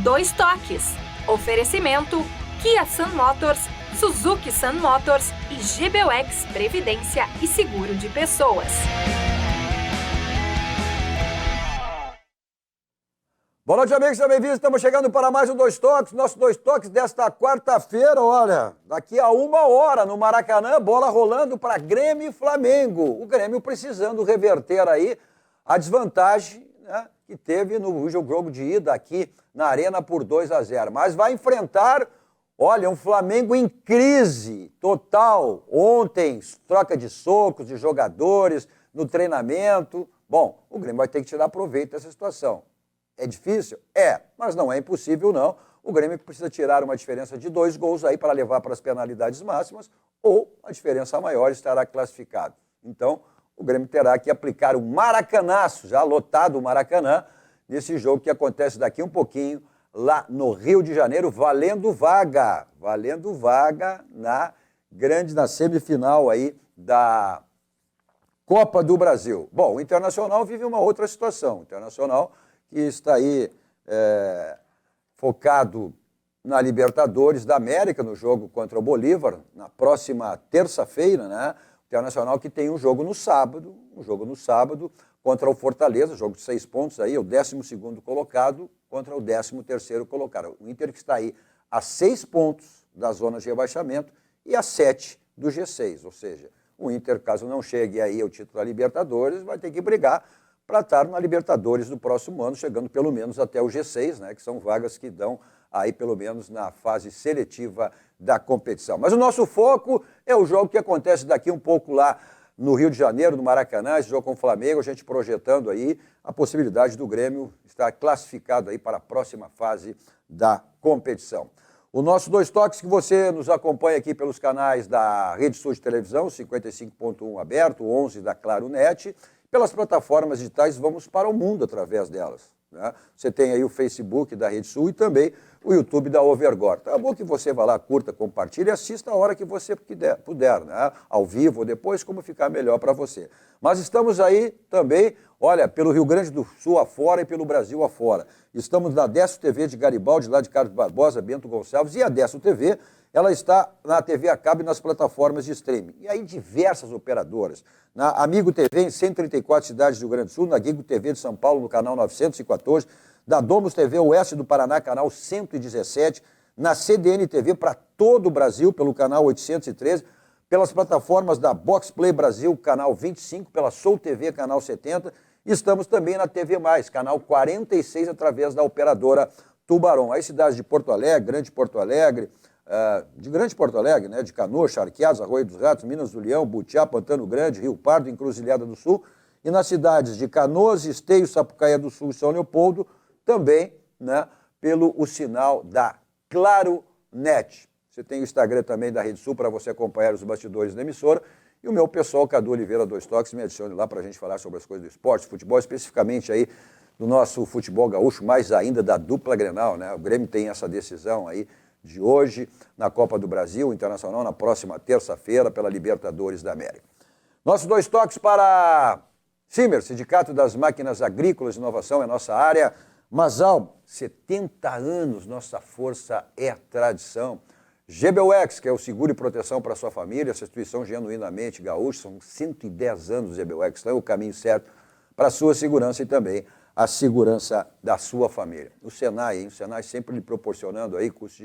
Dois Toques. Oferecimento Kia Sun Motors, Suzuki Sun Motors e GBUX Previdência e Seguro de Pessoas. Boa noite, amigos, sejam bem-vindos. Estamos chegando para mais um Dois Toques. Nosso Dois Toques desta quarta-feira, olha, daqui a 1 hora no Maracanã, bola rolando para Grêmio e Flamengo. O Grêmio precisando reverter aí a desvantagem, né, que teve no jogo de ida aqui na Arena por 2-0. Mas vai enfrentar, olha, um Flamengo em crise total. Ontem, troca de socos de jogadores no treinamento. Bom, o Grêmio vai ter que tirar proveito dessa situação. É difícil? É, mas não é impossível, não. O Grêmio precisa tirar uma diferença de 2 gols aí para levar para as penalidades máximas, ou a diferença maior estará classificado. Então, o Grêmio terá que aplicar o maracanaço, já lotado o Maracanã, nesse jogo que acontece daqui um pouquinho, lá no Rio de Janeiro, valendo vaga na semifinal aí da Copa do Brasil. Bom, o Internacional vive uma outra situação. O Internacional que está aí focado na Libertadores da América, no jogo contra o Bolívar, na próxima terça-feira, né? O Internacional que tem um jogo no sábado contra o Fortaleza, jogo de 6 pontos aí, o 12º colocado contra o 13º colocado. O Inter que está aí a 6 pontos da zona de rebaixamento e a 7 do G6, ou seja, o Inter, caso não chegue aí ao título da Libertadores, vai ter que brigar para estar na Libertadores do próximo ano, chegando pelo menos até o G6, né, que são vagas que dão aí pelo menos na fase seletiva da competição. Mas o nosso foco é o jogo que acontece daqui um pouco lá no Rio de Janeiro, no Maracanã, esse jogo com o Flamengo, a gente projetando aí a possibilidade do Grêmio estar classificado aí para a próxima fase da competição. O nosso Dois Toques, que você nos acompanha aqui pelos canais da Rede Sul de Televisão, 55.1 aberto, 11 da Claro Net. Pelas plataformas digitais, vamos para o mundo através delas, né? Você tem aí o Facebook da Rede Sul e também o YouTube da Overgor. Então é bom que você vá lá, curta, compartilhe e assista a hora que você puder, né? Ao vivo ou depois, como ficar melhor para você. Mas estamos aí também, olha, pelo Rio Grande do Sul afora e pelo Brasil afora. Estamos na Décio TV de Garibaldi, lá de Carlos Barbosa, Bento Gonçalves, e a Décio TV, ela está na TV a cabo e nas plataformas de streaming. E aí diversas operadoras. Na Amigo TV em 134 cidades do Rio Grande do Sul, na Gigo TV de São Paulo, no canal 914, da Domus TV Oeste do Paraná, canal 117, na CDN TV para todo o Brasil, pelo canal 813, pelas plataformas da Box Play Brasil, canal 25, pela Soul TV, canal 70, e estamos também na TV Mais, canal 46, através da operadora Tubarão. Aí cidades de Porto Alegre, Grande Porto Alegre, né, de Canoas, Charqueadas, Arroio dos Ratos, Minas do Leão, Butiá, Pantano Grande, Rio Pardo, Encruzilhada do Sul, e nas cidades de Canoas, Esteio, Sapucaia do Sul e São Leopoldo, também, né, pelo o sinal da Claro Net. Você tem o Instagram também da Rede Sul para você acompanhar os bastidores da emissora, e o meu pessoal, Cadu Oliveira, Dois Toques, me adicione lá para a gente falar sobre as coisas do esporte, futebol, especificamente aí do nosso futebol gaúcho, mais ainda da dupla Grenal, né? O Grêmio tem essa decisão aí de hoje, na Copa do Brasil, o Internacional na próxima terça-feira, pela Libertadores da América. Nossos Dois Toques para Simer, Sindicato das Máquinas Agrícolas, inovação é nossa área. Masal, 70 anos, nossa força é tradição. GBUX, que é o seguro e proteção para a sua família, essa instituição genuinamente gaúcha, são 110 anos do GBUX, então é o caminho certo para a sua segurança e também a segurança da sua família. O Senai sempre lhe proporcionando aí curso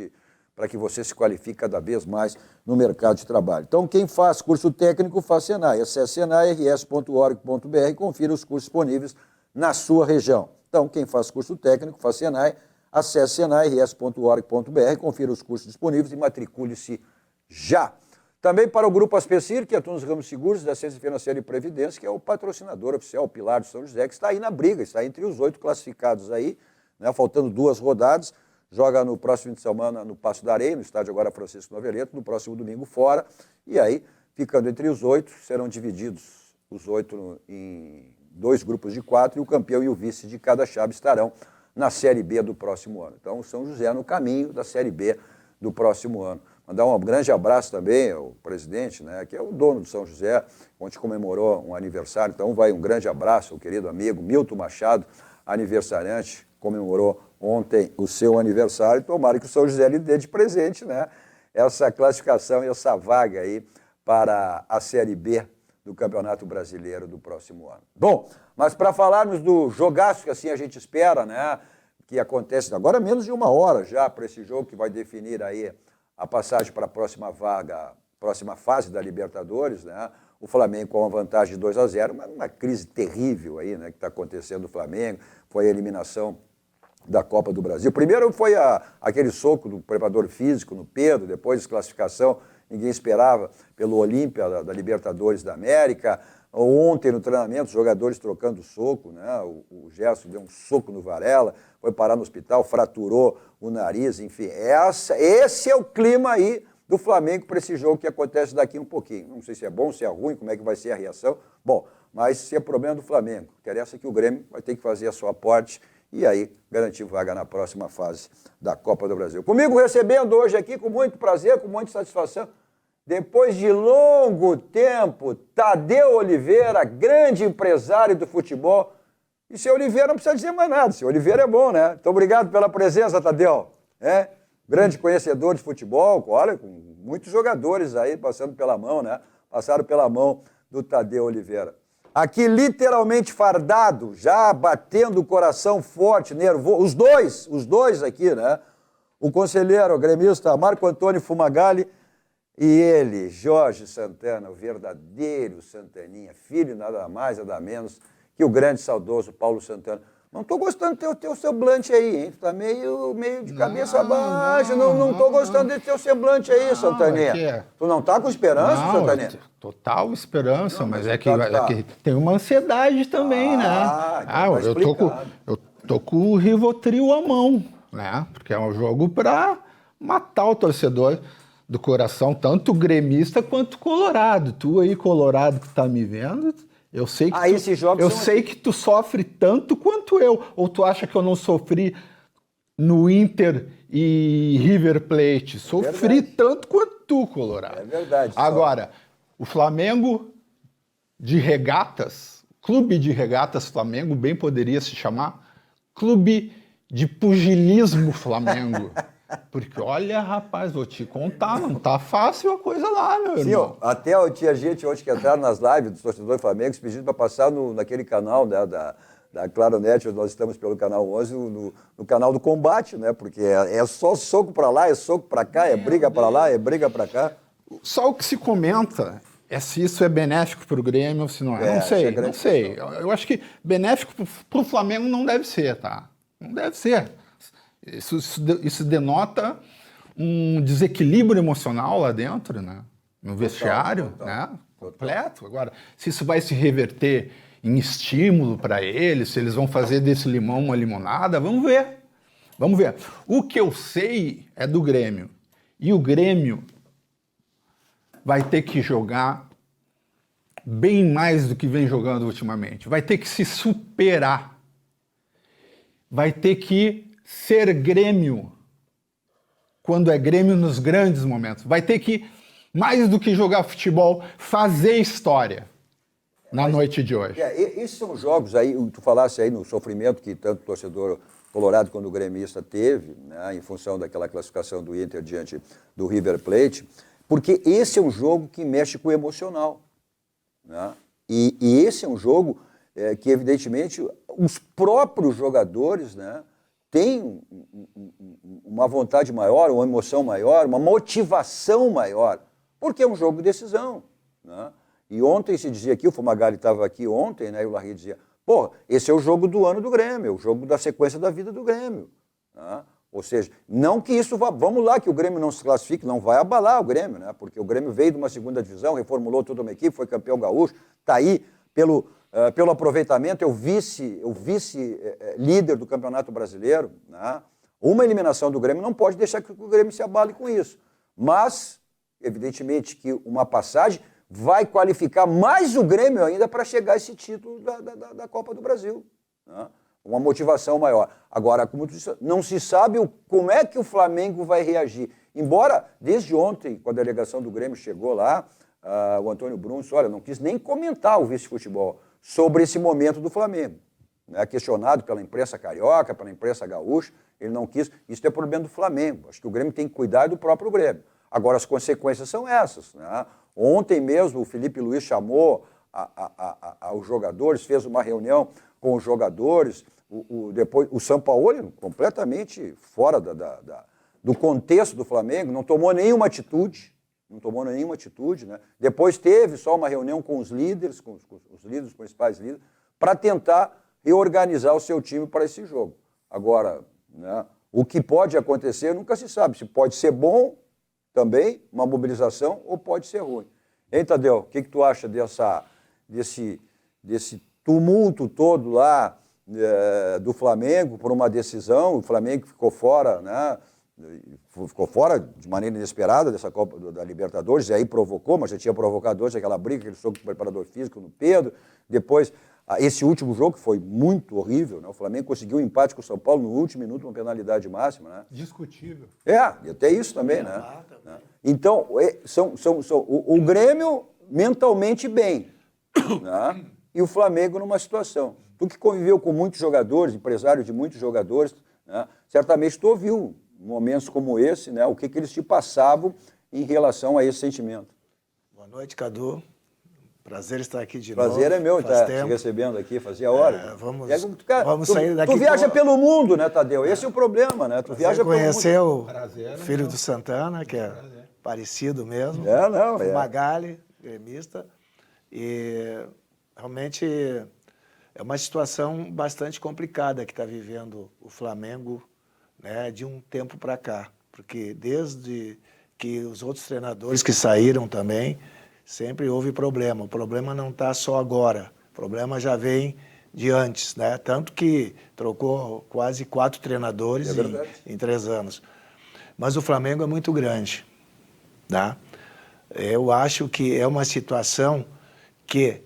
para que você se qualifique cada vez mais no mercado de trabalho. Então, quem faz curso técnico, faz Senai. Acesse senairs.org.br e confira os cursos disponíveis na sua região. Então, quem faz curso técnico, faz Senai. Acesse senairs.org.br, confira os cursos disponíveis e matricule-se já. Também para o Grupo Aspecir, que atua nos ramos seguros da Ciência Financeira e Previdência, que é o patrocinador oficial, o Pilar de São José, que está aí na briga, está entre os 8 classificados aí, né, faltando 2 rodadas. Joga no próximo fim de semana no Paço da Areia, no estádio agora Francisco Noveleto, no próximo domingo fora. E aí, ficando entre os 8, serão divididos os 8 em 2 grupos de 4 e o campeão e o vice de cada chave estarão na Série B do próximo ano. Então, São José no caminho da Série B do próximo ano. Mandar um grande abraço também ao presidente, né, que é o dono do São José, onde comemorou um aniversário. Então, vai um grande abraço ao querido amigo Milton Machado, aniversariante, comemorou ontem o seu aniversário. Tomara que o São José lhe dê de presente, né, essa classificação e essa vaga aí para a Série B do Campeonato Brasileiro do próximo ano. Bom, mas para falarmos do jogaço que assim a gente espera, né, que acontece agora menos de uma hora já para esse jogo que vai definir aí a passagem para a próxima fase da Libertadores, né? O Flamengo com uma vantagem de 2-0, uma crise terrível aí, né, que está acontecendo no Flamengo, foi a eliminação da Copa do Brasil. Primeiro foi aquele soco do preparador físico no Pedro, depois desclassificação, ninguém esperava, pelo Olímpia da Libertadores da América. Ontem no treinamento, os jogadores trocando soco, né? O Gerson deu um soco no Varela, foi parar no hospital, fraturou o nariz, enfim. Esse é o clima aí do Flamengo para esse jogo que acontece daqui um pouquinho. Não sei se é bom, se é ruim, como é que vai ser a reação. Bom, mas se é problema do Flamengo, interessa que o Grêmio vai ter que fazer a sua parte e aí garantir vaga na próxima fase da Copa do Brasil. Comigo recebendo hoje aqui, com muito prazer, com muita satisfação, depois de longo tempo, Tadeu Oliveira, grande empresário do futebol. E seu Oliveira não precisa dizer mais nada, seu Oliveira é bom, né? Então, obrigado pela presença, Tadeu. Grande conhecedor de futebol, olha, com muitos jogadores aí passando pela mão, né? Passaram pela mão do Tadeu Oliveira. Aqui literalmente fardado, já batendo o coração forte, nervoso, os dois aqui, né? O conselheiro, o gremista Marco Antônio Fumagalli e ele, Jorge Santana, o verdadeiro Santaninha, filho nada mais, nada menos que o grande saudoso Paulo Santana. Não estou gostando de ter o semblante aí, hein? Tu tá meio de cabeça baixa, não estou gostando de ter o semblante aí, Santaninha. Tu não tá com esperança, Santaninha? Total esperança, mas é que tem uma ansiedade também, né? Eu tô com o Rivotril à mão, né? Porque é um jogo para matar o torcedor do coração, tanto gremista quanto colorado. Tu aí, colorado, que tá me vendo... Eu sei que tu sofre tanto quanto eu. Ou tu acha que eu não sofri no Inter e River Plate? Sofri tanto quanto tu, Colorado. É verdade. Agora, o Flamengo de Regatas, Clube de Regatas Flamengo, bem poderia se chamar Clube de Pugilismo Flamengo. Porque, olha, rapaz, vou te contar, não tá fácil a coisa lá, meu irmão. Sim, até tinha gente hoje que entraram nas lives dos torcedores do Flamengo pedindo para passar naquele canal, né, da Claronet, nós estamos pelo canal 11, no canal do combate, né? Porque é só soco para lá, é soco para cá, é briga para lá, é briga para cá. Só o que se comenta é se isso é benéfico para o Grêmio ou se não é. Não sei. Eu acho que benéfico para o Flamengo não deve ser, tá? Não deve ser. Isso denota um desequilíbrio emocional lá dentro, né? No vestiário, né? Completo. Agora, se isso vai se reverter em estímulo para eles, se eles vão fazer desse limão uma limonada, vamos ver. Vamos ver. O que eu sei é do Grêmio. E o Grêmio vai ter que jogar bem mais do que vem jogando ultimamente. Vai ter que se superar. Vai ter que ser Grêmio quando é Grêmio nos grandes momentos. Vai ter que, mais do que jogar futebol, fazer história na noite de hoje. Esses são jogos aí, tu falasse aí no sofrimento que tanto o torcedor colorado quanto o gremista teve, né, em função daquela classificação do Inter diante do River Plate, porque esse é um jogo que mexe com o emocional, né? E esse é um jogo que, evidentemente, os próprios jogadores, né, tem uma vontade maior, uma emoção maior, uma motivação maior, porque é um jogo de decisão, né? E ontem se dizia aqui, o Fumagalli estava aqui ontem, né, e o Larry dizia, pô, esse é o jogo do ano do Grêmio, é o jogo da sequência da vida do Grêmio, né? Ou seja, não que isso vá, vamos lá, que o Grêmio não se classifique, não vai abalar o Grêmio, né? Porque o Grêmio veio de uma segunda divisão, reformulou toda uma equipe, foi campeão gaúcho, está aí pelo aproveitamento, é o vice-líder do Campeonato Brasileiro, né? Uma eliminação do Grêmio não pode deixar que o Grêmio se abale com isso. Mas, evidentemente, que uma passagem vai qualificar mais o Grêmio ainda para chegar a esse título da Copa do Brasil, né? Uma motivação maior. Agora, como tu disse, não se sabe como é que o Flamengo vai reagir. Embora, desde ontem, quando a delegação do Grêmio chegou lá, o Antônio Bruns, olha, não quis nem comentar o vice-futebol sobre esse momento do Flamengo. né, questionado pela imprensa carioca, pela imprensa gaúcha, ele não quis. Isso é problema do Flamengo. Acho que o Grêmio tem que cuidar do próprio Grêmio. Agora, as consequências são essas, né? Ontem mesmo o Felipe Luiz chamou os jogadores, fez uma reunião com os jogadores, depois o Sampaoli, completamente fora do contexto do Flamengo, não tomou nenhuma atitude, né? Depois teve só uma reunião com os líderes, os principais líderes, para tentar reorganizar o seu time para esse jogo. Agora, né, o que pode acontecer nunca se sabe, se pode ser bom também, uma mobilização, ou pode ser ruim. Hein, Tadeu, o que tu acha desse tumulto todo lá do Flamengo por uma decisão? O Flamengo ficou fora, né? Ficou fora de maneira inesperada dessa Copa da Libertadores, e aí provocou, mas já tinha provocado hoje aquela briga, aquele soco do preparador físico no Pedro. Depois, esse último jogo, que foi muito horrível, né? O Flamengo conseguiu um empate com o São Paulo no último minuto, uma penalidade máxima, né? Discutível. E até isso também, né? Então, o Grêmio mentalmente bem, né? E o Flamengo numa situação. Tu que conviveu com muitos jogadores, empresário de muitos jogadores, né? Certamente tu ouviu momentos como esse, né? O que eles te passavam em relação a esse sentimento. Boa noite, Cadu. Prazer estar aqui de novo. Prazer é meu estar te recebendo aqui, fazia hora. Vamos sair daqui. Tu viaja pelo mundo, né, Tadeu? Esse é o problema, né? Tu viaja pelo mundo. Conhecer o filho do Santana, que é parecido mesmo. Magali, gremista. E realmente é uma situação bastante complicada que está vivendo o Flamengo, né, de um tempo para cá. Porque desde que os outros treinadores que saíram também, sempre houve problema. O problema não está só agora. O problema já vem de antes, né? Tanto que trocou quase 4 treinadores em 3 anos. Mas o Flamengo é muito grande, tá? Eu acho que é uma situação que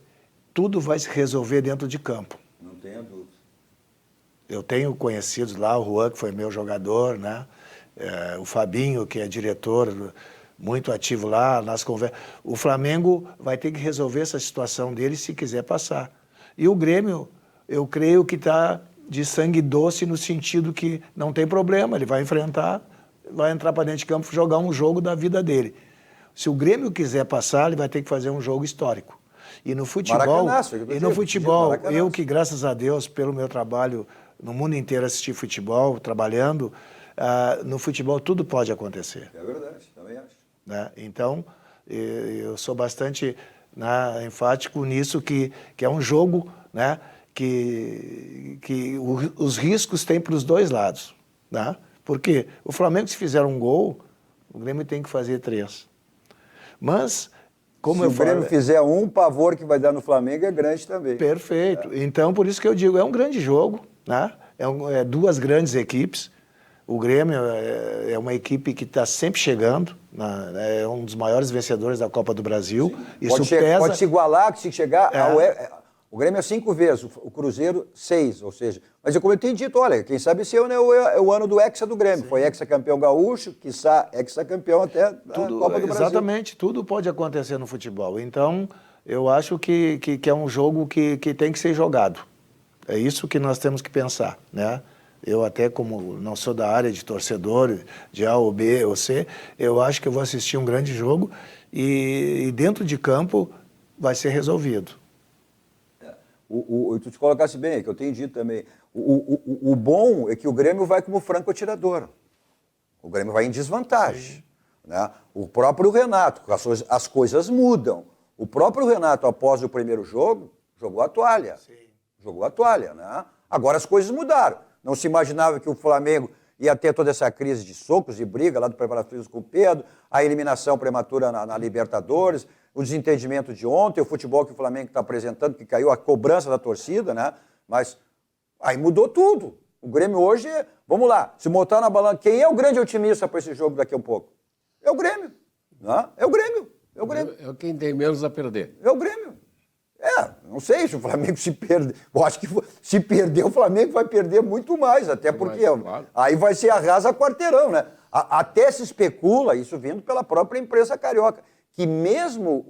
tudo vai se resolver dentro de campo. Não tenha dúvida. Eu tenho conhecidos lá, o Juan, que foi meu jogador, né? O Fabinho, que é diretor, muito ativo lá nas conversas. O Flamengo vai ter que resolver essa situação dele se quiser passar. E o Grêmio, eu creio que está de sangue doce no sentido que não tem problema, ele vai enfrentar, vai entrar para dentro de campo, jogar um jogo da vida dele. Se o Grêmio quiser passar, ele vai ter que fazer um jogo histórico. E no futebol, eu que, graças a Deus, pelo meu trabalho no mundo inteiro assisti futebol, trabalhando, no futebol tudo pode acontecer. É verdade, também acho. Né? Então, eu sou bastante enfático nisso, que é um jogo, né, que os riscos têm para os dois lados. Né? Porque o Flamengo, se fizer um gol, o Grêmio tem que fazer 3. Mas, como eu falo... Se o Grêmio fizer um, o pavor que vai dar no Flamengo é grande também. Perfeito. Então, por isso que eu digo, é um grande jogo, né? É 2 grandes equipes. O Grêmio é uma equipe que está sempre chegando, é um dos maiores vencedores da Copa do Brasil. Isso pode se igualar, se chegar... O Grêmio é 5 vezes, o Cruzeiro 6, ou seja... Mas como eu tenho dito, olha, quem sabe esse ano é o ano do hexa do Grêmio. Sim. Foi hexa-campeão gaúcho, quiçá hexa-campeão até a Copa do Brasil. Exatamente, tudo pode acontecer no futebol. Então, eu acho que é um jogo que tem que ser jogado. É isso que nós temos que pensar, né? Eu até, como não sou da área de torcedor, de A ou B ou C, eu acho que eu vou assistir um grande jogo e dentro de campo vai ser resolvido. Tu te colocasse bem, que eu tenho dito também, o bom é que o Grêmio vai como franco atirador. O Grêmio vai em desvantagem. Né? O próprio Renato, as coisas mudam. O próprio Renato, após o primeiro jogo, jogou a toalha. Sim. Jogou a toalha, né? Agora as coisas mudaram. Não se imaginava que o Flamengo ia ter toda essa crise de socos e briga lá do preparatório físico com o Pedro, a eliminação prematura na Libertadores, o desentendimento de ontem, o futebol que o Flamengo está apresentando, que caiu, a cobrança da torcida, né? Mas aí mudou tudo. O Grêmio hoje, vamos lá, se botar na balança, quem é o grande otimista para esse jogo daqui a um pouco? É o Grêmio. Né? É o Grêmio. É o Grêmio. É quem tem menos a perder. É o Grêmio. Não sei se o Flamengo se perder. Eu acho que se perder, o Flamengo vai perder muito mais, até porque claro. Aí vai ser arrasa quarteirão, né? Até se especula, isso vindo pela própria imprensa carioca, que mesmo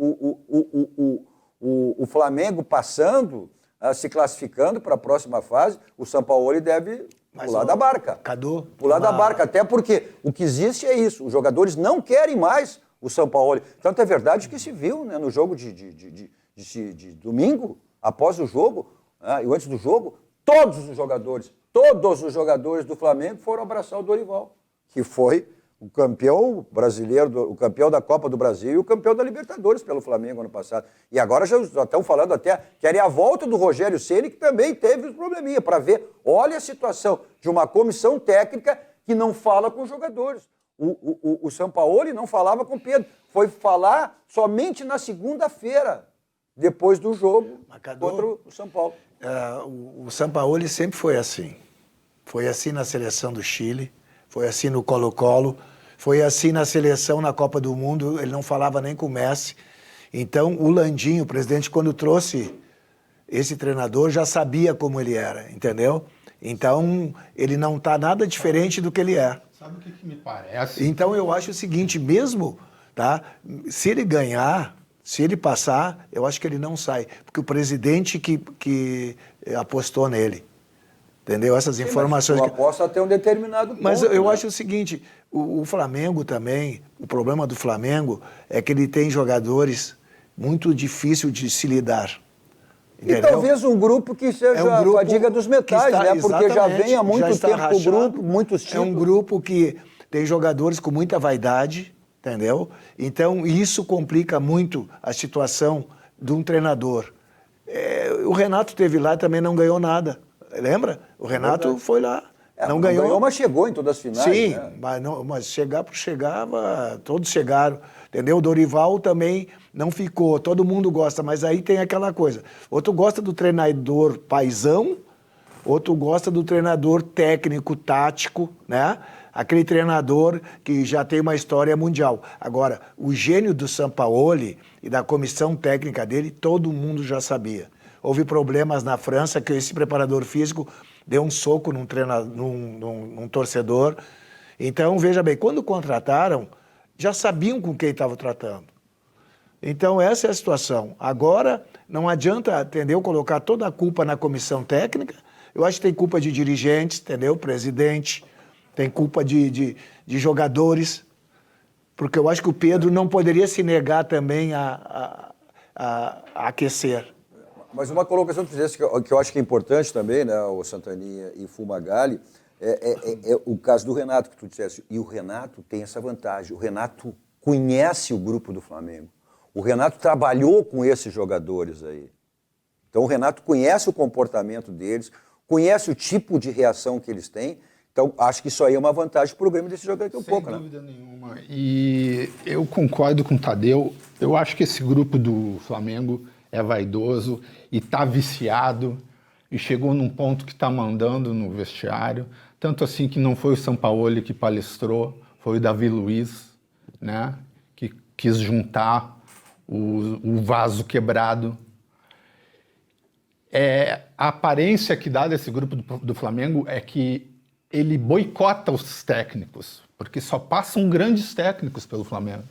o Flamengo passando, se classificando para a próxima fase, o Sampaoli deve pular da barca. Cadu, pular da barca, até porque o que existe é isso, os jogadores não querem mais o Sampaoli. Tanto é verdade que se viu, né, no jogo de domingo, após o jogo, e antes do jogo, todos os jogadores do Flamengo foram abraçar o Dorival, que foi o campeão brasileiro, o campeão da Copa do Brasil e o campeão da Libertadores pelo Flamengo ano passado. E agora já estão falando até, querem a volta do Rogério Ceni, que também teve um probleminha, para ver, olha a situação de uma comissão técnica que não fala com os jogadores. O Sampaoli não falava com o Pedro, foi falar somente na segunda-feira, depois do jogo contra o São Paulo. O Sampaoli sempre foi assim. Foi assim na seleção do Chile, foi assim no Colo-Colo, foi assim na seleção na Copa do Mundo, ele não falava nem com o Messi. Então, o Landinho, o presidente, quando trouxe esse treinador, já sabia como ele era, entendeu? Então, ele não está nada diferente do que ele é. Sabe o que me parece? Então, eu acho o seguinte, mesmo, tá? Se ele ganhar, se ele passar, eu acho que ele não sai, porque o presidente que apostou nele. Entendeu? Essas informações. Mas aposta até um determinado ponto. Mas eu acho o seguinte, o Flamengo também, o problema do Flamengo é que ele tem jogadores muito difíceis de se lidar. Entendeu? E talvez um grupo que seja a fadiga dos metais, né? Porque já vem há muito tempo o grupo, muitos títulos. É um grupo que tem jogadores com muita vaidade, entendeu? Então, isso complica muito a situação de um treinador. O Renato esteve lá e também não ganhou nada. Lembra? O Renato foi lá. Não ganhou, mas chegou em todas as finais. Sim, né? mas chegava, todos chegaram. Entendeu? O Dorival também não ficou. Todo mundo gosta, mas aí tem aquela coisa. Outro gosta do treinador paizão, outro gosta do treinador técnico, tático, né? Aquele treinador que já tem uma história mundial. Agora, o gênio do Sampaoli e da comissão técnica dele, todo mundo já sabia. Houve problemas na França que esse preparador físico deu um soco num torcedor. Então, veja bem, quando contrataram, já sabiam com quem estavam tratando. Então, essa é a situação. Agora, não adianta, entendeu, colocar toda a culpa na comissão técnica. Eu acho que tem culpa de dirigentes, entendeu, presidente, tem culpa de jogadores, porque eu acho que o Pedro não poderia se negar também a aquecer. Mas uma colocação que tu fizeste, que eu acho que é importante também, né, o Santaninha e Fumagalli, é o caso do Renato, que tu disseste. E o Renato tem essa vantagem. O Renato conhece o grupo do Flamengo. O Renato trabalhou com esses jogadores aí. Então o Renato conhece o comportamento deles, conhece o tipo de reação que eles têm. Então acho que isso aí é uma vantagem para o Grêmio desse jogo aqui um pouco, né? Sem dúvida nenhuma. E eu concordo com o Tadeu. Eu acho que esse grupo do Flamengo é vaidoso e está viciado e chegou num ponto que está mandando no vestiário, tanto assim que não foi o Sampaoli que palestrou, foi o Davi Luiz, né, que quis juntar o vaso quebrado. A aparência que dá desse grupo do Flamengo é que ele boicota os técnicos, porque só passam grandes técnicos pelo Flamengo.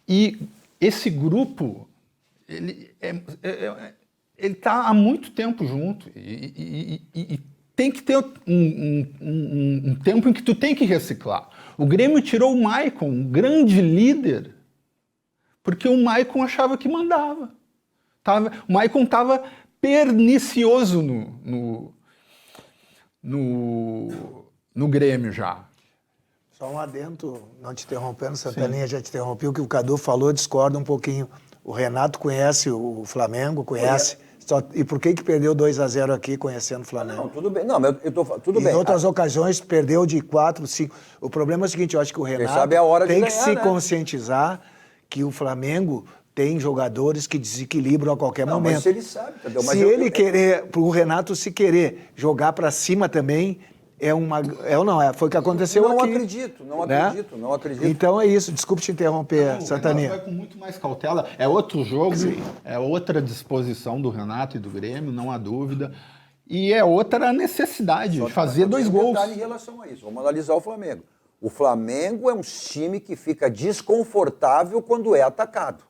E esse grupo ele está há muito tempo junto e tem que ter um tempo em que tu tem que reciclar. O Grêmio tirou o Maicon, um grande líder, porque o Maicon achava que mandava. O Maicon estava pernicioso no Grêmio já. Só um adendo, não te interrompendo, Santaninha já te interrompeu, que o Cadu falou, discorda um pouquinho. O Renato conhece o Flamengo, conhece. E por que perdeu 2-0 aqui conhecendo o Flamengo? Não, tudo bem. Não, tudo bem. Em outras ocasiões perdeu de 4, 5. O problema é o seguinte, eu acho que o Renato tem que se conscientizar que o Flamengo tem jogadores que desequilibram a qualquer momento. Mas ele sabe, entendeu? Se ele querer, o Renato se querer jogar para cima também, foi o que aconteceu aqui. Não acredito. Então é isso, desculpe te interromper, Santaninha. O Renato vai com muito mais cautela, é outro jogo, é outra disposição do Renato e do Grêmio, não há dúvida, e é outra necessidade de fazer 2 gols. Em relação a isso, vamos analisar o Flamengo. O Flamengo é um time que fica desconfortável quando é atacado.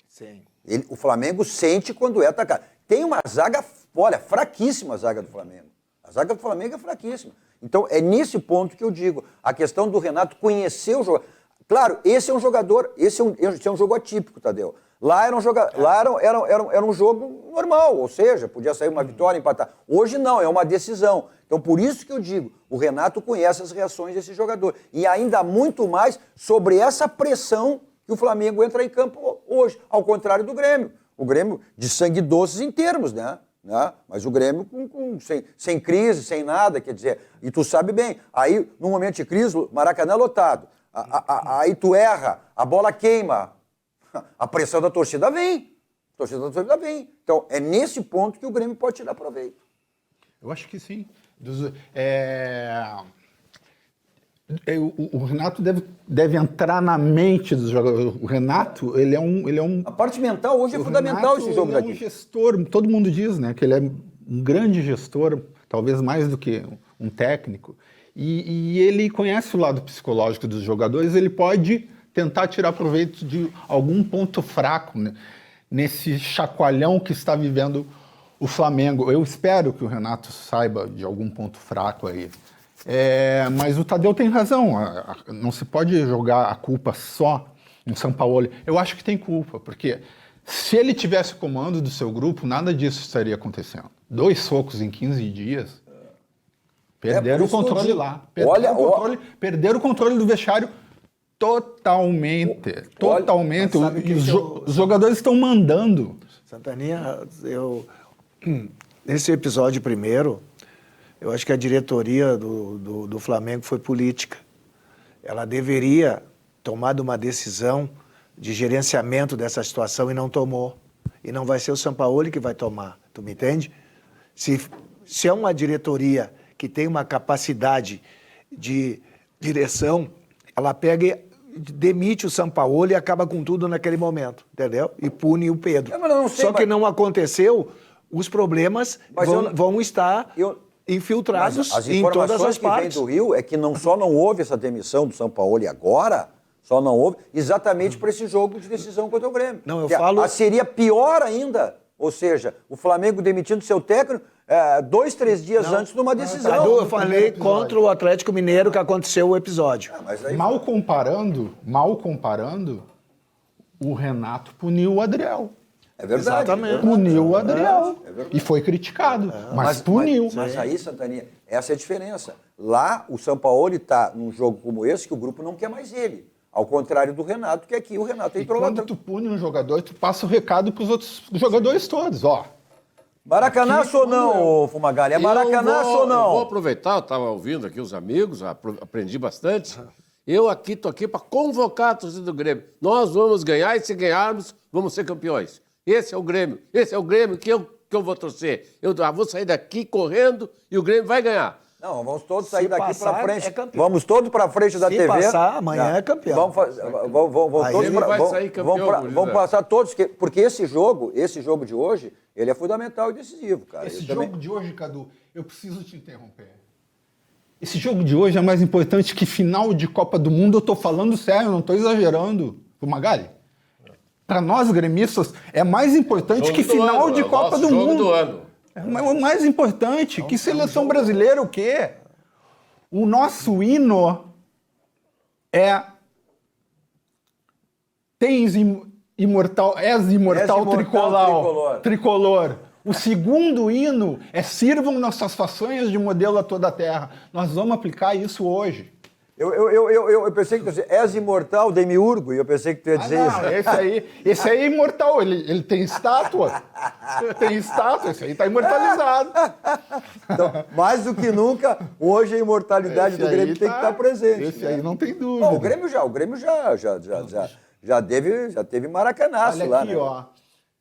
Sim. O Flamengo sente quando é atacado. tem uma zaga, olha, fraquíssima a zaga do Flamengo. A zaga do Flamengo é fraquíssima. Então, é nesse ponto que eu digo, a questão do Renato conhecer o jogador. Claro, esse é um jogador, esse é um jogo atípico, Tadeu. Lá era um jogo normal, ou seja, podia sair uma vitória, empatar. Hoje não, é uma decisão. Então, por isso que eu digo, o Renato conhece as reações desse jogador. E ainda muito mais sobre essa pressão que o Flamengo entra em campo hoje, ao contrário do Grêmio. O Grêmio de sangue doces em termos, né? Mas o Grêmio sem crise, sem nada, quer dizer, e tu sabe bem, aí no momento de crise, Maracanã lotado, aí tu erra, a bola queima, a pressão da torcida vem, então é nesse ponto que o Grêmio pode tirar proveito. Eu acho que sim. O Renato deve entrar na mente dos jogadores. O Renato, ele é um... A parte mental hoje é fundamental, esse jogo daqui. Ele é um gestor, todo mundo diz, né, que ele é um grande gestor, talvez mais do que um técnico, e ele conhece o lado psicológico dos jogadores, ele pode tentar tirar proveito de algum ponto fraco, né, nesse chacoalhão que está vivendo o Flamengo. Eu espero que o Renato saiba de algum ponto fraco aí. Mas o Tadeu tem razão, não se pode jogar a culpa só no Sampaoli. Eu acho que tem culpa, porque se ele tivesse o comando do seu grupo, nada disso estaria acontecendo. 2 socos em 15 dias, perderam o controle lá. Perderam o controle do vestiário totalmente. Totalmente. Os jogadores estão mandando. Santaninha, nesse episódio primeiro, eu acho que a diretoria do Flamengo foi política. Ela deveria tomar uma decisão de gerenciamento dessa situação e não tomou. E não vai ser o Sampaoli que vai tomar, tu me entende? Se é uma diretoria que tem uma capacidade de direção, ela pega e demite o Sampaoli e acaba com tudo naquele momento, entendeu? E pune o Pedro. Só que não aconteceu, os problemas vão estar... infiltrados em todas as partes. As informações que vêm do Rio é que não houve essa demissão do Sampaoli agora, só não houve, exatamente para esse jogo de decisão contra o Grêmio. Não, eu falo... Seria pior ainda, ou seja, o Flamengo demitindo seu técnico 2, 3 dias antes de uma decisão. Eu falei contra o Atlético Mineiro que aconteceu o episódio. Mal comparando, o Renato puniu o Adriel. É verdade. Exatamente. Puniu o Adriel. E foi criticado, mas puniu. Mas aí, Santaninha, essa é a diferença. Lá, o Sampaoli está num jogo como esse que o grupo não quer mais ele. Ao contrário do Renato, que aqui o Renato entrou lá. Quando tu pune um jogador, tu passa o recado para os outros jogadores todos, ó. Maracanaço ou não, Fumagalli? É Maracanaço ou não? Eu vou aproveitar, eu estava ouvindo aqui os amigos, aprendi bastante. Eu aqui estou aqui para convocar a torcida do Grêmio. Nós vamos ganhar e se ganharmos, vamos ser campeões. Esse é o Grêmio que eu vou torcer. Eu vou sair daqui correndo e o Grêmio vai ganhar. Não, vamos todos sair daqui para frente. Vamos todos para frente da TV. Se passar, amanhã é campeão. Vamos passar todos, porque esse jogo de hoje, ele é fundamental e decisivo, cara. Esse jogo de hoje, Cadu, eu preciso te interromper. Esse jogo de hoje é mais importante que final de Copa do Mundo. Eu tô falando sério, não tô exagerando. Fumagalli? Para nós gremistas, é mais importante que final de Copa do Mundo. Do ano. É o mais importante. Que seleção brasileira o quê? O nosso hino é és imortal tricolor. O segundo hino é sirvam nossas fações de modelo a toda a terra. Nós vamos aplicar isso hoje. Eu pensei que tu ia dizer, és imortal, Demiurgo, e eu pensei que tu ia dizer isso. Esse aí é imortal, ele tem estátua. Esse aí está imortalizado. Então, mais do que nunca, hoje a imortalidade do Grêmio tem que estar presente. Esse aí não tem dúvida. Bom, o Grêmio já teve maracanaço lá. Olha aqui, ó.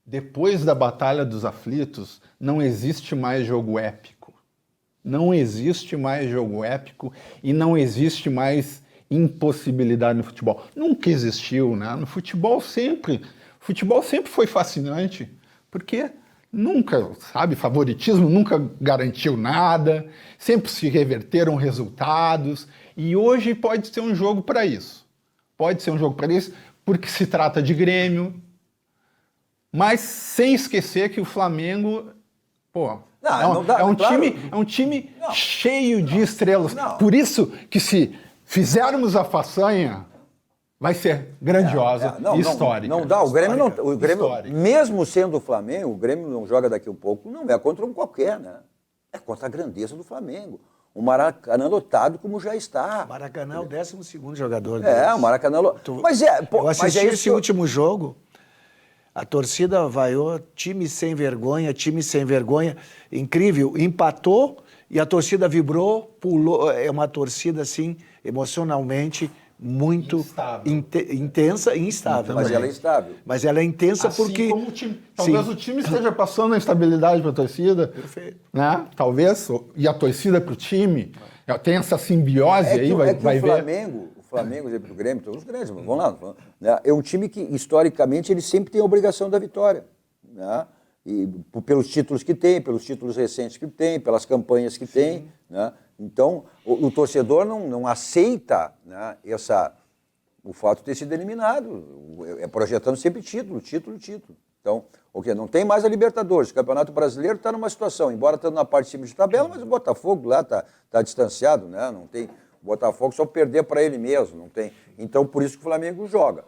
Depois da Batalha dos Aflitos, não existe mais jogo épico. Não existe mais jogo épico e não existe mais impossibilidade no futebol. Nunca existiu, né? No futebol sempre foi fascinante, porque nunca, favoritismo nunca garantiu nada, sempre se reverteram resultados, e hoje pode ser um jogo para isso. Pode ser um jogo para isso, porque se trata de Grêmio, mas sem esquecer que o Flamengo, pô, é um time cheio de estrelas. Por isso que se fizermos a façanha, vai ser grandiosa e histórica. Não dá, o Grêmio mesmo sendo o Flamengo, o Grêmio não joga daqui a pouco, não é contra um qualquer, né? É contra a grandeza do Flamengo. O Maracanã lotado como já está. O Maracanã é o 12º jogador. O Maracanã lotado. Eu assisti esse último jogo, a torcida vaiou, time sem vergonha, incrível, empatou e a torcida vibrou, pulou, é uma torcida assim, emocionalmente muito intensa e instável. Mas ela é instável. Mas ela é intensa assim porque... como o time. Talvez o time esteja passando a instabilidade para a torcida. Perfeito. Né? Talvez, e a torcida para o time, tem essa simbiose aí, vai ver. O Flamengo, o Grêmio, todos os grandes, vamos lá. Né? É um time que, historicamente, ele sempre tem a obrigação da vitória. Né? E pelos títulos que tem, pelos títulos recentes que tem, pelas campanhas que tem. Né? Então, o torcedor não aceita, né, o fato de ter sido eliminado. É projetando sempre título. Então, não tem mais a Libertadores. O Campeonato Brasileiro está numa situação, embora estando na parte de cima de tabela, mas o Botafogo lá está distanciado, né? Não tem. O Botafogo só perder para ele mesmo, não tem. Então, por isso que o Flamengo joga.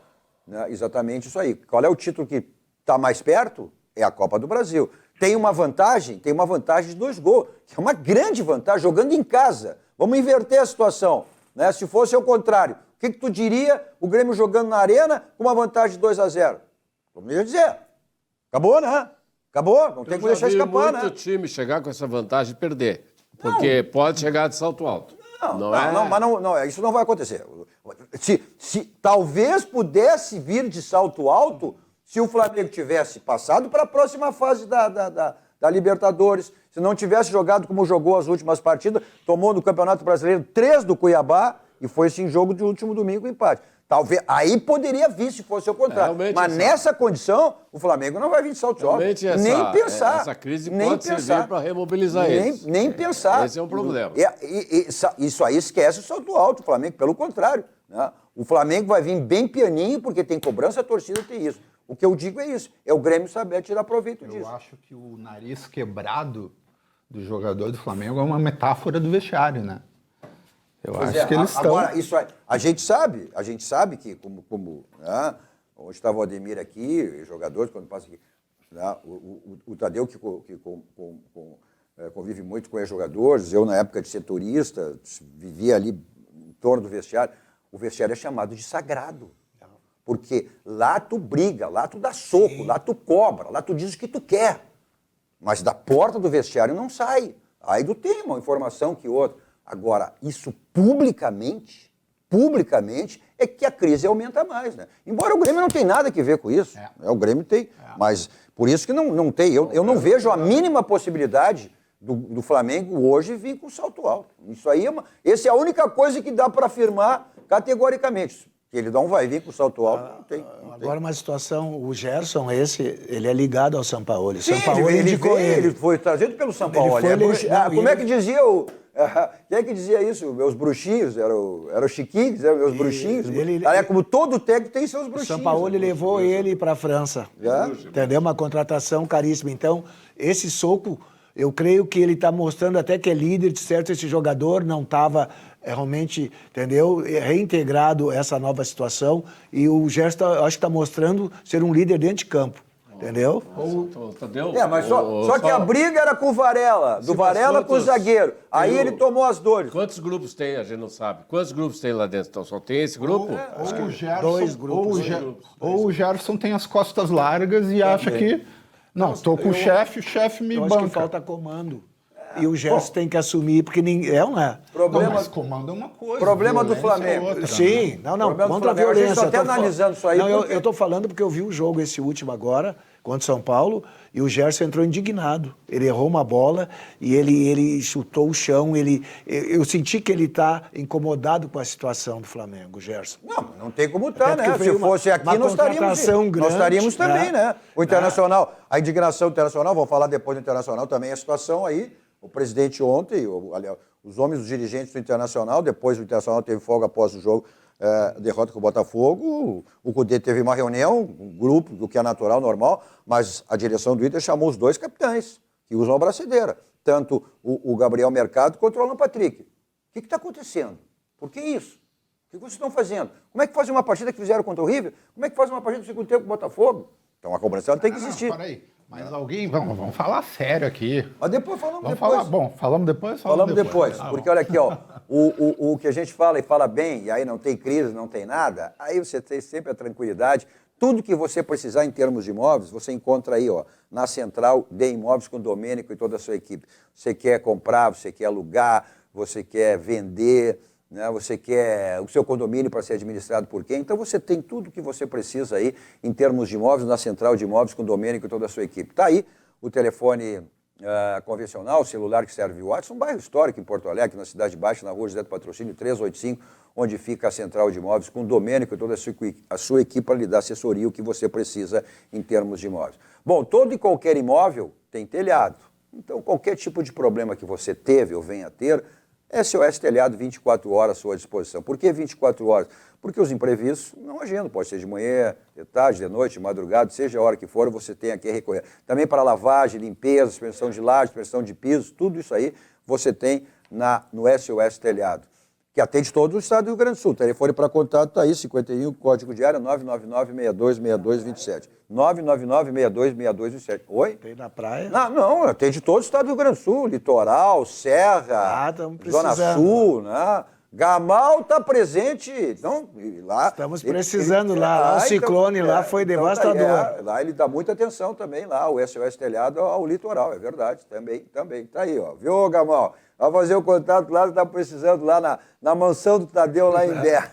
Né? Exatamente isso aí. Qual é o título que está mais perto? É a Copa do Brasil. Tem uma vantagem de 2 gols, que é uma grande vantagem, jogando em casa. Vamos inverter a situação. Né? Se fosse ao contrário, o que tu diria o Grêmio jogando na Arena com uma vantagem de 2-0? Como eu ia dizer. Acabou, né? Acabou, não tem como deixar escapar, né? Muito time chegar com essa vantagem e perder, porque pode chegar de salto alto. Mas isso não vai acontecer. Se talvez pudesse vir de salto alto se o Flamengo tivesse passado para a próxima fase da Libertadores, se não tivesse jogado como jogou as últimas partidas, tomou no Campeonato Brasileiro 3 do Cuiabá e foi esse jogo de último domingo empate. Talvez, aí poderia vir se fosse o contrário. Mas nessa condição, o Flamengo não vai vir de salto alto. Nem pensar. Essa crise pode servir para remobilizar eles. Nem pensar. Esse é um problema. Isso aí esquece o salto alto, o Flamengo, pelo contrário. Né? O Flamengo vai vir bem pianinho, porque tem cobrança, a torcida tem isso. O que eu digo é isso, é o Grêmio saber tirar proveito disso. Eu acho que o nariz quebrado do jogador do Flamengo é uma metáfora do vestiário, né? Eu acho que eles estão... Agora, isso aí, a gente sabe que, como né, hoje estava o Ademir aqui, jogadores, quando passa aqui, né, o Tadeu, que convive muito com os jogadores, eu, na época de setorista, vivia ali em torno do vestiário, o vestiário é chamado de sagrado. Porque lá tu briga, lá tu dá soco, lá tu cobra, lá tu diz o que tu quer. Mas da porta do vestiário não sai. Aí tu tem uma informação que outra. Agora, isso publicamente, é que a crise aumenta mais, né? Embora o Grêmio não tenha nada a ver com isso. O Grêmio tem, mas por isso que não tem. Eu não vejo a mínima possibilidade do Flamengo hoje vir com salto alto. Isso aí essa é a única coisa que dá para afirmar categoricamente. Que ele não vai vir com o salto alto, não tem. Agora uma situação, o Gerson, ele é ligado ao Sampaoli. Sim, ele foi trazido pelo Sampaoli. Como é que dizia quem é que dizia isso? Meus bruxinhos, eram os chiquinhos, meus bruxinhos. Como todo técnico tem seus bruxinhos. O Sampaoli levou ele para a França. Entendeu? Uma contratação caríssima. Então, esse soco, eu creio que ele está mostrando até que é líder, de certo, esse jogador não estava... realmente, entendeu? Reintegrado essa nova situação e o Gerson, acho que está mostrando ser um líder dentro de campo, entendeu? Mas só que a briga era com o Varela, do Varela com o zagueiro. Aí ele tomou as dores. Quantos grupos tem, a gente não sabe. Quantos grupos tem lá dentro? Então, só tem esse grupo? Ou o Gerson, 2 grupos. Ou o Gerson tem as costas largas e acha que... Não, estou com o chefe me banca. Eu acho que falta comando. E o Gerson tem que assumir, porque ninguém... não é? Mas comando é uma coisa. Problema do Flamengo. Outra, sim, né? Contra a violência. A gente está até analisando isso aí. Eu estou falando porque eu vi o jogo, esse último agora, contra o São Paulo, e o Gerson entrou indignado. Ele errou uma bola e ele chutou o chão. Eu senti que ele está incomodado com a situação do Flamengo, o Gerson. Não tem como estar, né? Se fosse aqui, nós estaríamos também, né? O Internacional, a indignação internacional, vamos falar depois do Internacional também, a situação aí. O presidente ontem, Os homens, os dirigentes do Internacional, depois o Internacional teve folga após o jogo, derrota com o Botafogo, o Cudê teve uma reunião, um grupo, o que é natural, normal, mas a direção do Inter chamou os 2 capitães, que usam a braçadeira, tanto o Gabriel Mercado quanto o Alan Patrick. O que está acontecendo? Por que isso? O que vocês estão fazendo? Como é que fazem uma partida que fizeram contra o River? Como é que fazem uma partida do segundo tempo com o Botafogo? Então a cobrança tem que existir. Peraí. Mas alguém, vamos falar sério aqui. Mas depois falamos depois. Falamos depois? Falamos depois. Porque olha aqui, ó, o que a gente fala e fala bem, e aí não tem crise, não tem nada, aí você tem sempre a tranquilidade. Tudo que você precisar em termos de imóveis, você encontra aí, ó, na Central de Imóveis com o Domênico e toda a sua equipe. Você quer comprar, você quer alugar, você quer vender, né? Você quer o seu condomínio para ser administrado por quem? Então você tem tudo que você precisa aí em termos de imóveis na Central de Imóveis com o Domênico e toda a sua equipe. Está aí o telefone convencional, o celular que serve o WhatsApp, um bairro histórico em Porto Alegre, na Cidade Baixa, na Rua José do Patrocínio 385, onde fica a Central de Imóveis com o Domênico e toda a sua equipe para lhe dar assessoria, o que você precisa em termos de imóveis. Bom, todo e qualquer imóvel tem telhado. Então, qualquer tipo de problema que você teve ou venha a ter, SOS Telhado 24 horas à sua disposição. Por que 24 horas? Porque os imprevistos não agendam, pode ser de manhã, de tarde, de noite, de madrugada, seja a hora que for, você tem aqui a recorrer. Também para lavagem, limpeza, suspensão de laje, suspensão de pisos, tudo isso aí você tem no SOS Telhado, que atende todo o estado do Rio Grande do Sul. O telefone para contato está aí, 51, código de área 999-626227. 999-626227. Oi? Tem na praia? Não, atende todo o estado do Rio Grande do Sul, litoral, serra, Zona Sul, né? Gamal está presente, então, lá... Estamos precisando lá, o ciclone então, lá foi devastador. Lá ele dá muita atenção também, lá, o SOS Telhado ao litoral, é verdade, também, tá aí, ó. Viu, Gamal? Vai fazer o contato lá, está precisando lá na mansão do Tadeu, lá em Bé.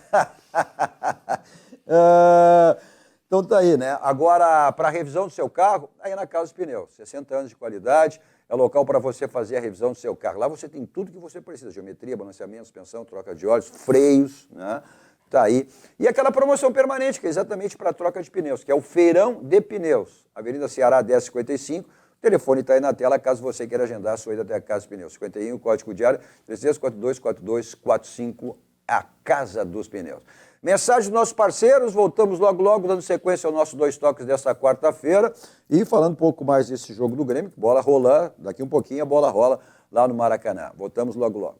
Então tá aí, né? Agora, para a revisão do seu carro, aí na Casa dos Pneus, 60 anos de qualidade, é local para você fazer a revisão do seu carro. Lá você tem tudo que você precisa, geometria, balanceamento, suspensão, troca de óleos, freios, né? Tá aí. E aquela promoção permanente, que é exatamente para troca de pneus, que é o Feirão de Pneus, Avenida Ceará 1055, o telefone está aí na tela, caso você queira agendar a sua ida até a Casa dos Pneus. 51, código de área, 33424245, a Casa dos Pneus. Mensagem dos nossos parceiros, voltamos logo, dando sequência ao nosso 2 Toques dessa quarta-feira e falando um pouco mais desse jogo do Grêmio, bola rolando, daqui um pouquinho a bola rola lá no Maracanã. Voltamos logo.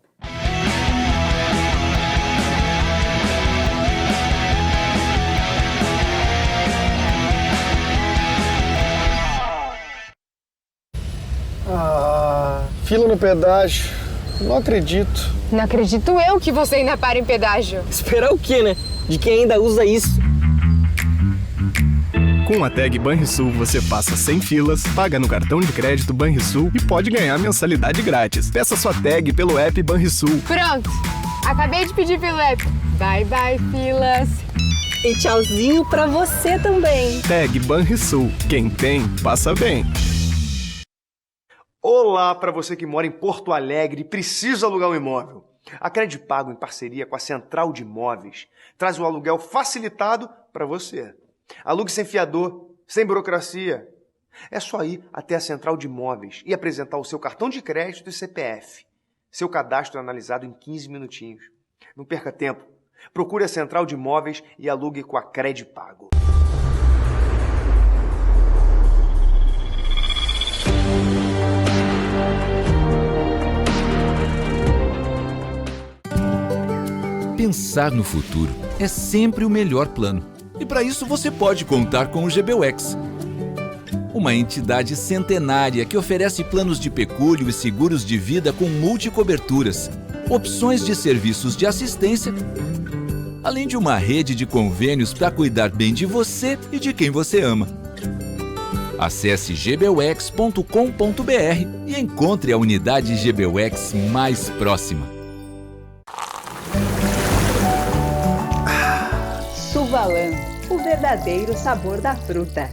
Fila no pedágio. Não acredito. Não acredito eu que você ainda para em pedágio. Esperar o quê, né? De quem ainda usa isso. Com a tag Banrisul, você passa sem filas, paga no cartão de crédito Banrisul e pode ganhar mensalidade grátis. Peça sua tag pelo app Banrisul. Pronto. Acabei de pedir pelo app. Bye, bye, filas. E tchauzinho pra você também. Tag Banrisul. Quem tem, passa bem. Olá para você que mora em Porto Alegre e precisa alugar um imóvel. A Credipago, em parceria com a Central de Imóveis, traz o aluguel facilitado para você. Alugue sem fiador, sem burocracia. É só ir até a Central de Imóveis e apresentar o seu cartão de crédito e CPF. Seu cadastro é analisado em 15 minutinhos. Não perca tempo. Procure a Central de Imóveis e alugue com a Credipago. Pensar no futuro é sempre o melhor plano. E para isso você pode contar com o GBUX. Uma entidade centenária que oferece planos de pecúlio e seguros de vida com multicoberturas, opções de serviços de assistência, além de uma rede de convênios para cuidar bem de você e de quem você ama. Acesse gbux.com.br e encontre a unidade GBUX mais próxima. Suvalan, o verdadeiro sabor da fruta.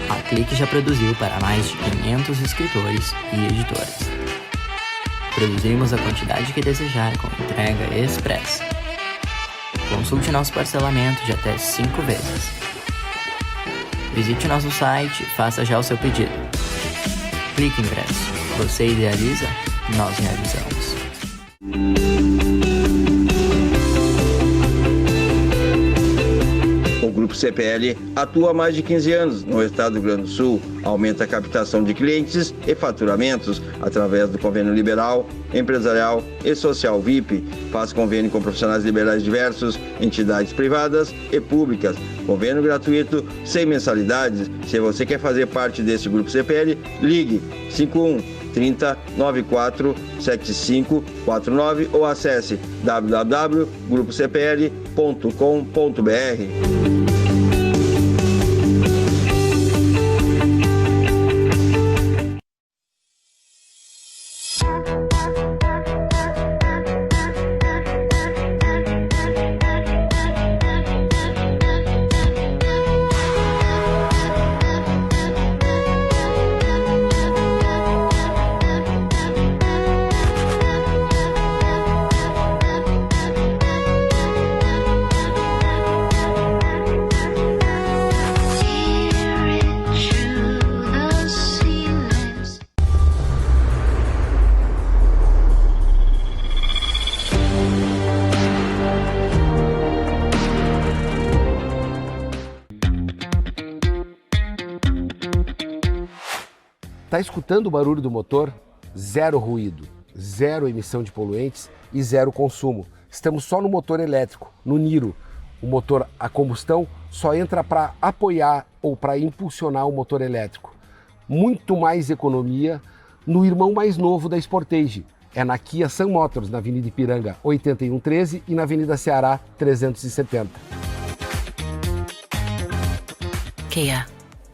A Clique já produziu para mais de 500 escritores e editoras. Produzimos a quantidade que desejar com entrega expressa. Consulte nosso parcelamento de até 5 vezes. Visite nosso site e faça já o seu pedido. Clique Impresso. Você idealiza, nós realizamos. O Grupo CPL atua há mais de 15 anos no estado do Rio Grande do Sul, aumenta a captação de clientes e faturamentos através do convênio liberal, empresarial e social VIP, faz convênio com profissionais liberais diversos, entidades privadas e públicas, convênio gratuito, sem mensalidades. Se você quer fazer parte desse Grupo CPL, ligue 51 30 94 75 49 ou acesse www.grupocpl.com.br. Tá escutando o barulho do motor? Zero ruído, zero emissão de poluentes e zero consumo. Estamos só no motor elétrico, no Niro. O motor a combustão só entra para apoiar ou para impulsionar o motor elétrico. Muito mais economia no irmão mais novo da Sportage. É na Kia Sun Motors, na Avenida Ipiranga 8113 e na Avenida Ceará 370. Kia.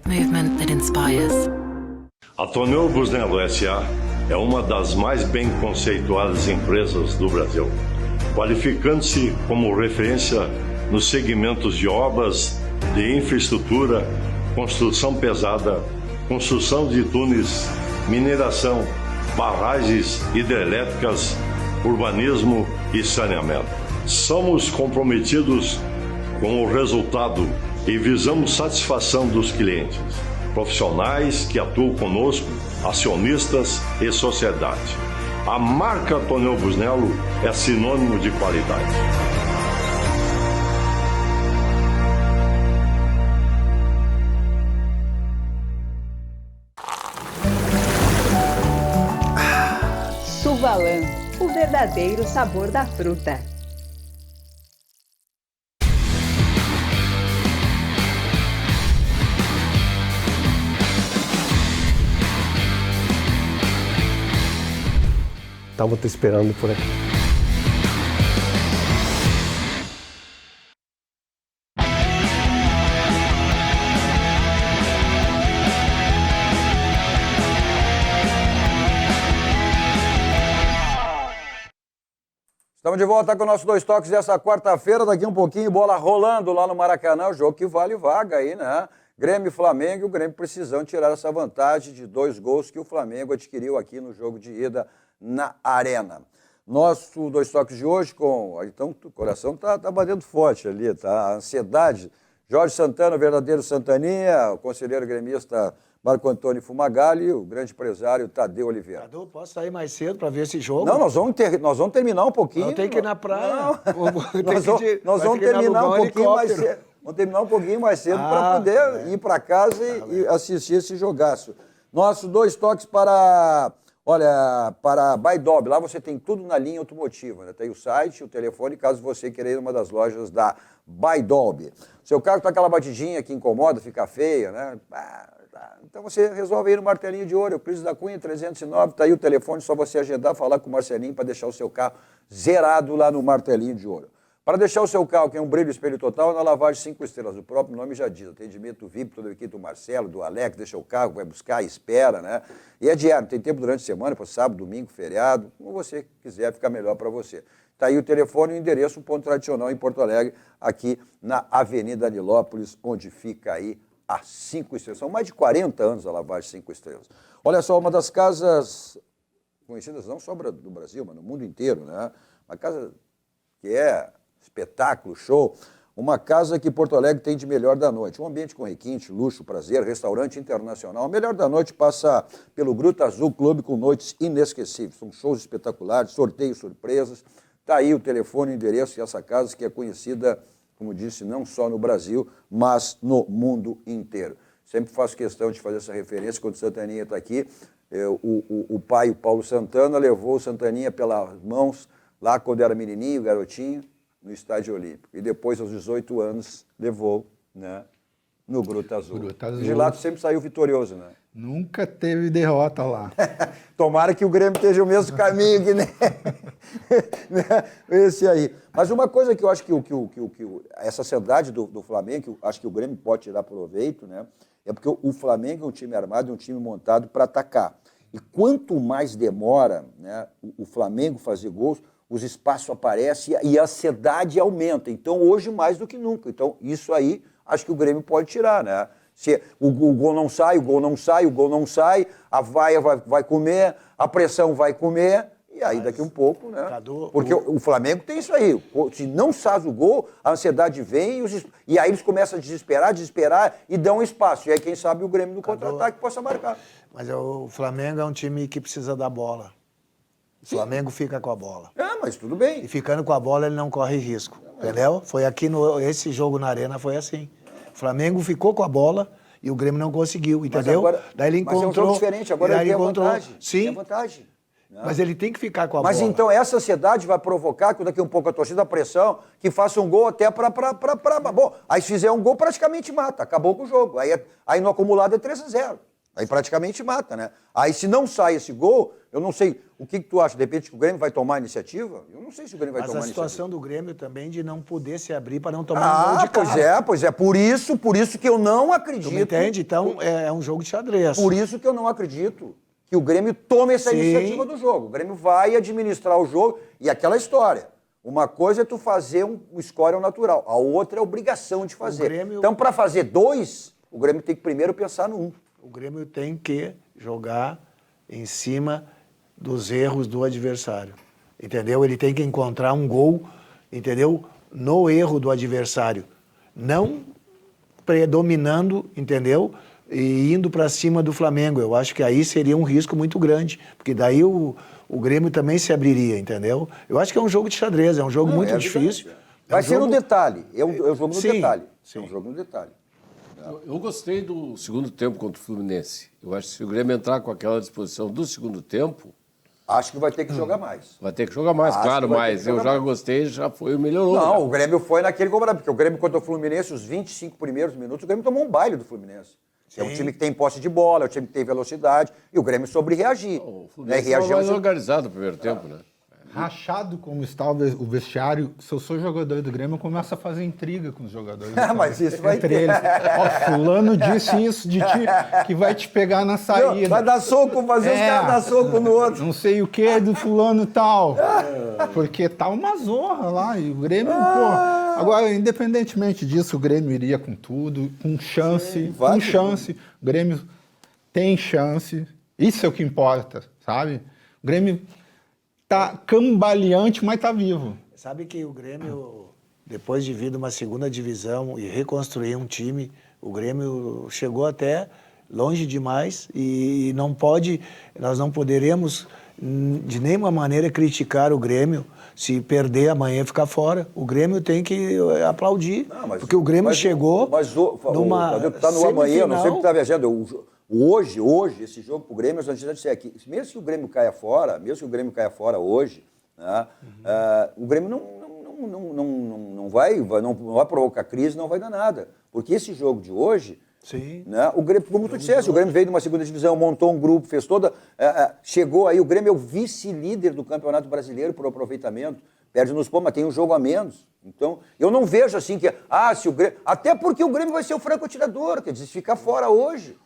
Movement that inspires. A Tonel Busnello S.A. é uma das mais bem conceituadas empresas do Brasil, qualificando-se como referência nos segmentos de obras de infraestrutura, construção pesada, construção de túneis, mineração, barragens hidrelétricas, urbanismo e saneamento. Somos comprometidos com o resultado e visamos satisfação dos clientes, profissionais que atuam conosco, acionistas e sociedade. A marca Tonel Busnello é sinônimo de qualidade. Suvalan, o verdadeiro sabor da fruta. Estava te esperando por aqui. Estamos de volta com o nosso Dois Toques dessa quarta-feira, daqui um pouquinho, bola rolando lá no Maracanã, o jogo que vale vaga aí, né? Grêmio e Flamengo, e o Grêmio precisando tirar essa vantagem de 2 gols que o Flamengo adquiriu aqui no jogo de ida na Arena. Nosso Dois Toques de hoje então o coração tá batendo forte ali, tá? A ansiedade. Jorge Santana, o verdadeiro Santaninha, o conselheiro gremista Marco Antônio Fumagalli, o grande empresário Tadeu Oliveira. Tadeu, posso sair mais cedo para ver esse jogo? Não, nós vamos terminar um pouquinho. Não tem que ir na praia. Nós vamos terminar um pouquinho mais cedo. Vamos terminar um pouquinho mais cedo para poder ir para casa e assistir esse jogaço. Nosso Dois Toques para Baidob. Lá você tem tudo na linha automotiva, né? Tem o site, o telefone, caso você queira ir numa das lojas da Baidob. Seu carro está aquela batidinha que incomoda, fica feia, né? Então você resolve ir no Martelinho de Ouro, Euclides da Cunha 309, está aí o telefone, só você agendar, falar com o Marcelinho para deixar o seu carro zerado lá no Martelinho de Ouro. Para deixar o seu carro, que é um brilho espelho total, na lavagem 5 estrelas, o próprio nome já diz, atendimento VIP, toda a equipe do Marcelo, do Alex, deixa o carro, vai buscar, espera, né? E é diário, tem tempo durante a semana, para sábado, domingo, feriado, como você quiser, ficar melhor para você. Está aí o telefone e o endereço, um ponto tradicional em Porto Alegre, aqui na Avenida Nilópolis, onde fica aí a 5 estrelas. São mais de 40 anos a lavagem 5 estrelas. Olha só, uma das casas conhecidas não só do Brasil, mas no mundo inteiro, né? Uma casa que é espetáculo, show. uma casa que Porto Alegre tem de melhor da noite. Um ambiente com requinte, luxo, prazer, restaurante internacional. O melhor da noite passa pelo Gruta Azul Clube com noites inesquecíveis. São shows espetaculares, sorteios, surpresas. Está aí o telefone, o endereço dessa casa que é conhecida, como disse, não só no Brasil, mas no mundo inteiro. Sempre faço questão de fazer essa referência quando o Santaninha está aqui. O pai, o Paulo Santana, levou o Santaninha pelas mãos lá quando era menininho, garotinho, no Estádio Olímpico. E depois, aos 18 anos, levou, né, no Gruta Azul. Gruta Azul. De lá sempre saiu vitorioso, né? Nunca teve derrota lá. Tomara que o Grêmio esteja o mesmo caminho que esse aí. Mas uma coisa que eu acho que essa ansiedade do Flamengo, que eu acho que o Grêmio pode tirar proveito, né? É porque o Flamengo é um time armado, é um time montado para atacar. E quanto mais demora, né, o Flamengo fazer gols, os espaços aparecem e a ansiedade aumenta. Então, hoje, mais do que nunca. Então, isso aí, acho que o Grêmio pode tirar, né? Se o gol não sai, o gol não sai, o gol não sai, a vaia vai comer, a pressão vai comer, e aí daqui um pouco, né? Porque o Flamengo tem isso aí. Se não sai o gol, a ansiedade vem e aí eles começam a desesperar e dão espaço. E aí, quem sabe, o Grêmio no contra-ataque possa marcar. Mas o Flamengo é um time que precisa da bola. O Flamengo fica com a bola. Mas tudo bem. E ficando com a bola, ele não corre risco. Entendeu? Foi aqui, esse jogo na Arena foi assim. O Flamengo ficou com a bola e o Grêmio não conseguiu, entendeu? Agora, daí ele encontrou... Mas é um jogo diferente, agora ele tem encontrou, vantagem. Sim. Tem vantagem. Não. Mas ele tem que ficar com a bola. Mas então essa ansiedade vai provocar que daqui um pouco a torcida, a pressão, que faça um gol até para... Bom, aí se fizer um gol, praticamente mata. Acabou com o jogo. Aí no acumulado é 3-0. Aí praticamente mata, né? Aí se não sai esse gol, eu não sei, o que tu acha? De repente que o Grêmio vai tomar a iniciativa? Eu não sei se o Grêmio vai tomar a iniciativa. Mas a situação do Grêmio também de não poder se abrir para não tomar um gol de casa. Pois é. Por isso que eu não acredito. Tu me entende? Então é um jogo de xadrez. Por isso que eu não acredito que o Grêmio tome essa iniciativa do jogo. O Grêmio vai administrar o jogo e aquela história. Uma coisa é tu fazer um score ao natural, a outra é a obrigação de fazer. Então, para fazer 2, o Grêmio tem que primeiro pensar no 1. O Grêmio tem que jogar em cima dos erros do adversário, entendeu? Ele tem que encontrar um gol, entendeu? No erro do adversário, não predominando, entendeu? E indo para cima do Flamengo. Eu acho que aí seria um risco muito grande, porque daí o Grêmio também se abriria, entendeu? Eu acho que é um jogo de xadrez, é um jogo muito difícil. Vai ser no detalhe, é um jogo no detalhe. É um jogo no detalhe. Eu gostei do segundo tempo contra o Fluminense. Eu acho que se o Grêmio entrar com aquela disposição do segundo tempo... Acho que vai ter que jogar mais. Vai ter que jogar mais, claro, mas eu já gostei, já foi, melhorou. Não, já. O Grêmio foi naquele comparado, porque o Grêmio contra o Fluminense, os 25 primeiros minutos, o Grêmio tomou um baile do Fluminense. É um time que tem posse de bola, é um time que tem velocidade, e o Grêmio soube reagir. O Fluminense estava mais organizado no primeiro tempo, né? Rachado como está o vestiário, se eu sou jogador do Grêmio, eu começo a fazer intriga com os jogadores. Mas isso vai ter. Eles. Ó, fulano disse isso de ti, que vai te pegar na saída. Não, vai dar soco, fazer os caras dar soco no outro. Não sei o que do fulano tal. Porque tá uma zorra lá, e o Grêmio, pô... Agora, independentemente disso, o Grêmio iria com tudo, com chance, O Grêmio tem chance, isso é o que importa, sabe? O Grêmio... tá cambaleante, mas tá vivo. Sabe que o Grêmio, depois de vir de uma segunda divisão e reconstruir um time, o Grêmio chegou até longe demais e nós não poderemos de nenhuma maneira criticar o Grêmio se perder amanhã e ficar fora. O Grêmio tem que aplaudir, porque o Grêmio chegou numa tá no amanhã, não sei que tá viajando. Hoje, esse jogo pro Grêmio, a gente já disse aqui, mesmo que o Grêmio caia fora hoje, né, o Grêmio não vai provocar crise, não vai dar nada. Porque esse jogo de hoje, né, o Grêmio, como tu disseste, o Grêmio veio de uma segunda divisão, montou um grupo, fez toda... chegou aí, o Grêmio é o vice-líder do Campeonato Brasileiro por aproveitamento, perde nos pontos, mas tem um jogo a menos. Então, eu não vejo assim que... se o Grêmio... Até porque o Grêmio vai ser o franco-atirador, quer dizer, se ficar fora hoje.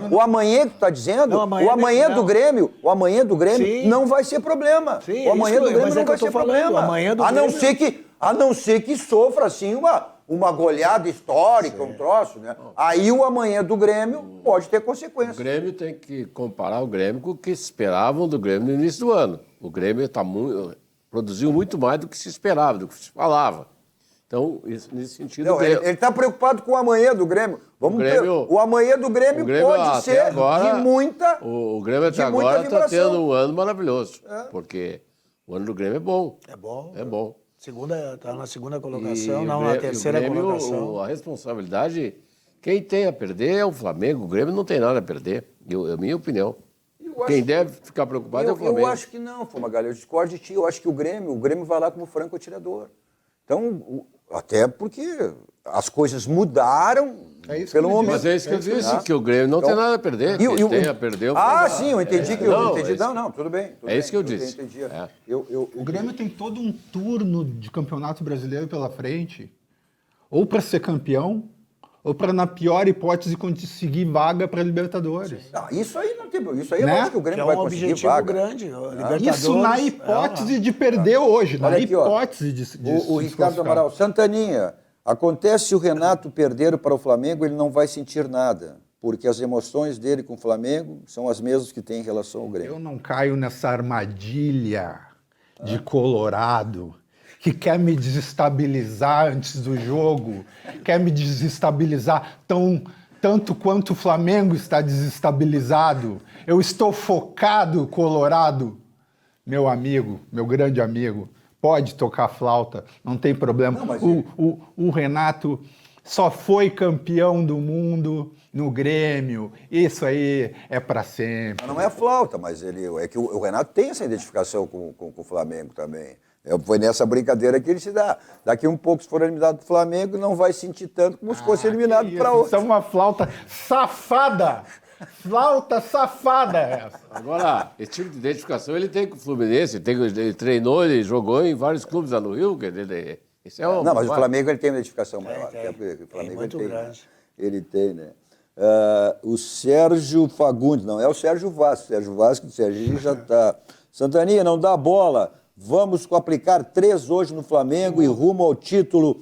O amanhã que tu está dizendo, o amanhã do Grêmio não vai ser problema. O amanhã do Grêmio não vai ser problema. A não ser que sofra, assim, uma goleada histórica, um troço, né? Aí o amanhã do Grêmio pode ter consequências. O Grêmio tem que comparar o Grêmio com o que esperavam do Grêmio no início do ano. O Grêmio produziu muito mais do que se esperava, do que se falava. Então, nesse sentido... Não, ele está preocupado com o amanhã do Grêmio. O amanhã do Grêmio pode ser agora, de muita O Grêmio até agora está tendo um ano maravilhoso, porque o ano do Grêmio é bom. É bom. É bom. Está na segunda colocação, não na terceira colocação. A responsabilidade, quem tem a perder é o Flamengo. O Grêmio não tem nada a perder, é a minha opinião. Quem deve ficar preocupado é o Flamengo. Eu acho que não, Fumagalli, eu discordo de ti. Eu acho que o Grêmio vai lá como franco atirador. Então, até porque as coisas mudaram pelo momento. Mas é isso que eu disse, que o Grêmio não tem nada a perder. Quem tem a perder... Sim, eu entendi que eu entendi. Não, tudo bem. É isso que eu disse. O Grêmio tem todo um turno de Campeonato Brasileiro pela frente, ou para ser campeão, ou para, na pior hipótese, conseguir vaga para Libertadores. Isso aí não tem problema. Isso aí eu acho que o Grêmio vai conseguir vaga. Grande. Libertadores, isso na hipótese de perder hoje. Olha na aqui, hipótese de o Ricardo Amaral, Santaninha, acontece se o Renato perder para o Flamengo, ele não vai sentir nada, porque as emoções dele com o Flamengo são as mesmas que tem em relação ao Grêmio. Eu não caio nessa armadilha de Colorado, que quer me desestabilizar antes do jogo, quer me desestabilizar tanto quanto o Flamengo está desestabilizado. Eu estou focado, Colorado. Meu amigo, meu grande amigo, pode tocar flauta, não tem problema. O Renato só foi campeão do mundo no Grêmio, isso aí é para sempre. Não é flauta, mas é que o Renato tem essa identificação com o Flamengo também. Foi nessa brincadeira que ele se dá. Daqui um pouco, se for eliminado do Flamengo, não vai sentir tanto como se fosse eliminado para outro. Isso é uma flauta safada! Flauta safada essa. Agora, esse tipo de identificação ele tem com o Fluminense, ele treinou, ele jogou em vários clubes lá no Rio. Esse é não, mas o Flamengo ele tem uma identificação maior. O Flamengo muito grande. Ele tem, né? O Sérgio Fagundes, não, é o Sérgio Vasco. O Serginho já está. Santaninha, não dá bola. Vamos aplicar 3 hoje no Flamengo e rumo ao título,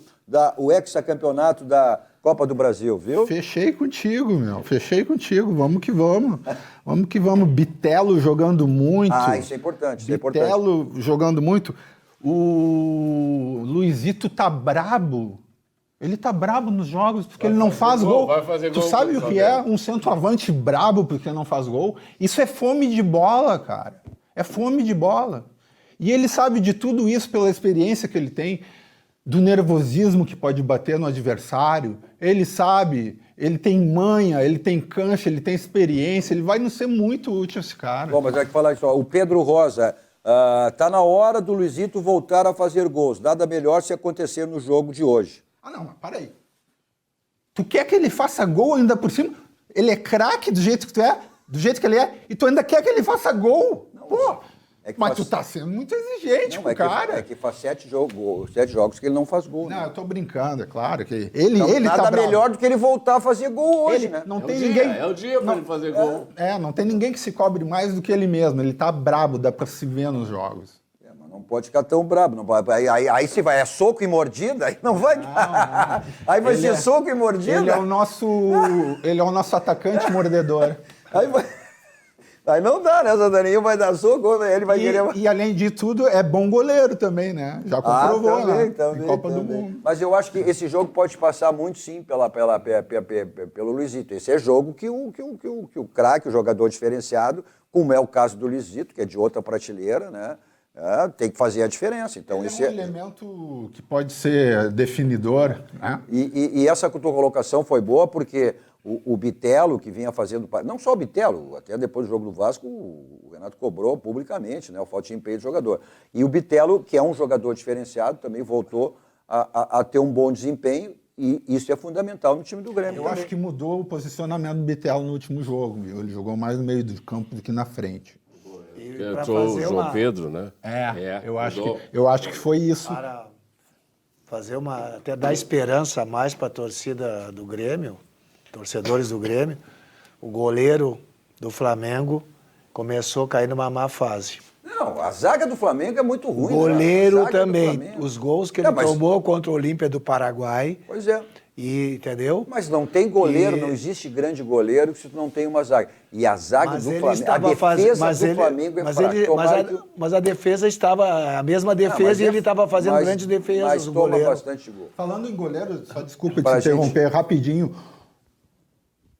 o hexacampeonato da Copa do Brasil, viu? Fechei contigo, meu. Fechei contigo. Vamos que vamos. Vamos que vamos. Bitelo jogando muito. Isso é importante. Bitelo jogando muito. O Luizito tá brabo. Ele tá brabo nos jogos porque ele não faz gol. Tu sabe o que é um centroavante brabo porque não faz gol? Isso é fome de bola, cara. É fome de bola. E ele sabe de tudo isso pela experiência que ele tem, do nervosismo que pode bater no adversário. Ele sabe, ele tem manha, ele tem cancha, ele tem experiência, ele vai nos ser muito útil esse cara. Bom, mas é que falar isso, o Pedro Rosa, tá na hora do Luizito voltar a fazer gols. Nada melhor se acontecer no jogo de hoje. Não, mas para aí. Tu quer que ele faça gol ainda por cima? Ele é craque do jeito que tu é, do jeito que ele é, e tu ainda quer que ele faça gol? Pô! Mas tu tá sendo muito exigente com o cara. É que faz 7 jogos que ele não faz gol. Não, né? Eu tô brincando, é claro. Que ele nada tá melhor do que ele voltar a fazer gol hoje, né? Não tem ninguém. É o dia para ele fazer gol. Não tem ninguém que se cobre mais do que ele mesmo. Ele tá brabo, dá pra se ver nos jogos. Mas não pode ficar tão brabo. Não vai, aí se vai, é soco e mordida, aí não vai. Não. Aí vai ser soco e mordida. Ele é o nosso atacante mordedor. Aí vai. Aí não dá, né? O Santaninho vai dar soco, ele vai querer... E além de tudo, é bom goleiro também, né? Já comprovou, também, em Copa do Mundo. Mas eu acho que esse jogo pode passar muito, sim, pelo Luizito. Esse é jogo que o craque, o jogador diferenciado, como é o caso do Luizito, que é de outra prateleira, né? Tem que fazer a diferença. Então, esse é um elemento que pode ser definidor, né? E essa tua colocação foi boa, porque... O Bitelo, que vinha fazendo... Não só o Bitelo, até depois do jogo do Vasco, o Renato cobrou publicamente, né, o falta de empenho do jogador. E o Bitelo, que é um jogador diferenciado, também voltou a ter um bom desempenho, e isso é fundamental no time do Grêmio. Eu acho que mudou o posicionamento do Bitelo no último jogo, viu? Ele jogou mais no meio do campo do que na frente. Entrou o João Pedro, né? Eu acho que foi isso. Para fazer até dar esperança a mais para a torcida do Grêmio, torcedores do Grêmio, o goleiro do Flamengo começou a cair numa má fase. Não, a zaga do Flamengo é muito ruim. O goleiro também. Os gols que ele tomou contra o Olímpia do Paraguai. Pois é. Entendeu? Mas não tem goleiro, não existe grande goleiro se tu não tem uma zaga. E a zaga do Flamengo, a defesa do Flamengo é fraca. Mas a defesa estava a mesma defesa e ele estava fazendo grandes defesas. Mas toma bastante gol. Falando em goleiro, só desculpa te interromper rapidinho.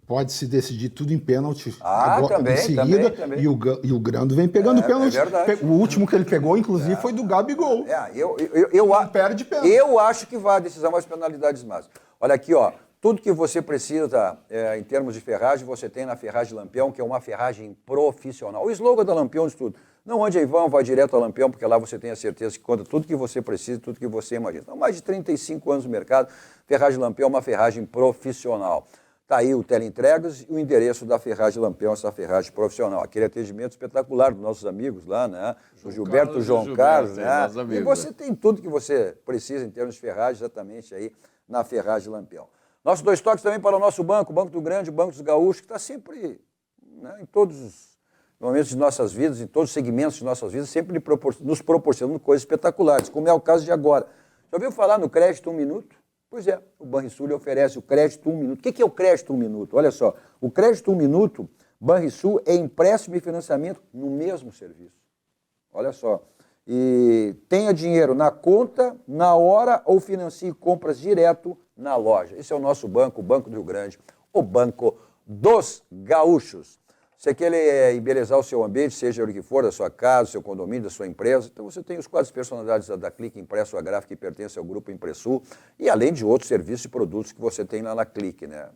Pode-se decidir tudo em pênalti em seguida. Também. E o Grando vem pegando pênalti. O último que ele pegou, inclusive, foi do Gabigol. Não perde pênalti. Eu acho que vai a decisão às penalidades máximas. Olha aqui, ó. Tudo que você precisa em termos de ferragem, você tem na Ferragem Lampião, que é uma ferragem profissional. O slogan da Lampião diz tudo. Não ande aí vão, vai direto ao Lampião, porque lá você tem a certeza que conta tudo que você precisa, tudo que você imagina. Então, mais de 35 anos no mercado, Ferragem Lampião é uma ferragem profissional. Está aí o teleentregas e o endereço da Ferragem Lampião, essa ferragem profissional. Aquele atendimento espetacular dos nossos amigos lá, né? O Gilberto, João Carlos, né? Amigos, e você tem tudo que você precisa em termos de ferragem, exatamente aí na Ferragem Lampião. Nossos 2 toques também para o nosso banco, o Banco do Grande, o Banco dos Gaúchos, que está sempre, né, em todos os momentos de nossas vidas, em todos os segmentos de nossas vidas, sempre nos proporcionando coisas espetaculares, como é o caso de agora. Já ouviu falar no crédito 1 minuto? Pois é, o Banrisul oferece o crédito 1 minuto. O que é o crédito 1 minuto? Olha só, o crédito 1 minuto, Banrisul, é empréstimo e financiamento no mesmo serviço. Olha só. E tenha dinheiro na conta, na hora, ou financie compras direto na loja. Esse é o nosso banco, o Banco do Rio Grande, o Banco dos Gaúchos. Você quer embelezar o seu ambiente, seja o que for, da sua casa, do seu condomínio, da sua empresa, então você tem os quadros personalizados da Clique Impresso, a gráfica que pertence ao Grupo Impressul, e além de outros serviços e produtos que você tem lá na Clique, né?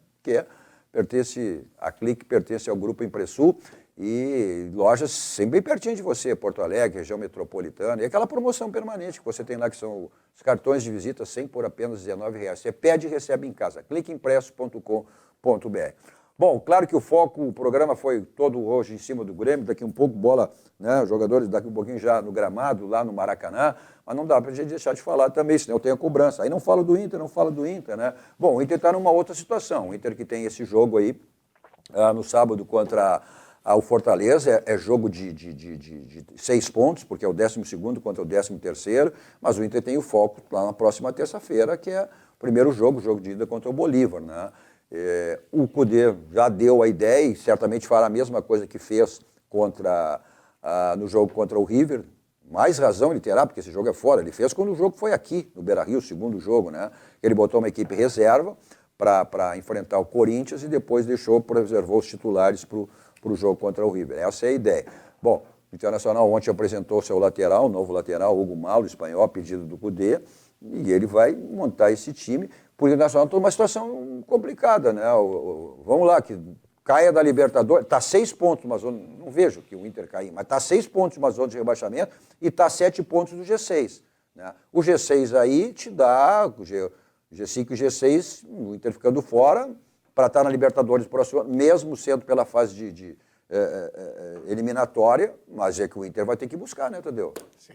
A Clique pertence ao Grupo Impressul e lojas sempre bem pertinho de você, Porto Alegre, região metropolitana, e aquela promoção permanente que você tem lá, que são os cartões de visita, sem por apenas R$19. Você pede e recebe em casa, cliqueimpresso.com.br. Bom, claro que o programa foi todo hoje em cima do Grêmio, daqui um pouco bola, né, os jogadores daqui um pouquinho já no gramado, lá no Maracanã, mas não dá para a gente deixar de falar também, senão eu tenho a cobrança. Aí não fala do Inter, né? Bom, o Inter está numa outra situação, o Inter que tem esse jogo aí no sábado contra o Fortaleza, é jogo de 6 pontos, porque é o 12º contra o 13º, mas o Inter tem o foco lá na próxima terça-feira, que é o primeiro jogo, o jogo de ida contra o Bolívar, né? O Cudê já deu a ideia e certamente fará a mesma coisa que fez no jogo contra o River. Mais razão ele terá, porque esse jogo é fora. Ele fez quando o jogo foi aqui, no Beira-Rio, o segundo jogo, né? Ele botou uma equipe reserva para enfrentar o Corinthians e depois preservou os titulares para o jogo contra o River. Essa é a ideia. Bom, o Internacional ontem apresentou seu lateral, o novo lateral, Hugo Malo, espanhol, pedido do Cudê, e ele vai montar esse time. Por Internacional está uma situação complicada, né? Vamos lá, que caia da Libertadores, está 6 pontos, mas eu não vejo que o Inter cair, mas está 6 pontos de uma zona de rebaixamento e está 7 pontos do G6. Né? O G6 aí te dá, o G5 e o G6, o Inter ficando fora, para estar na Libertadores próximo ano, mesmo sendo pela fase de eliminatória, mas é que o Inter vai ter que buscar, né, Tadeu? Sim.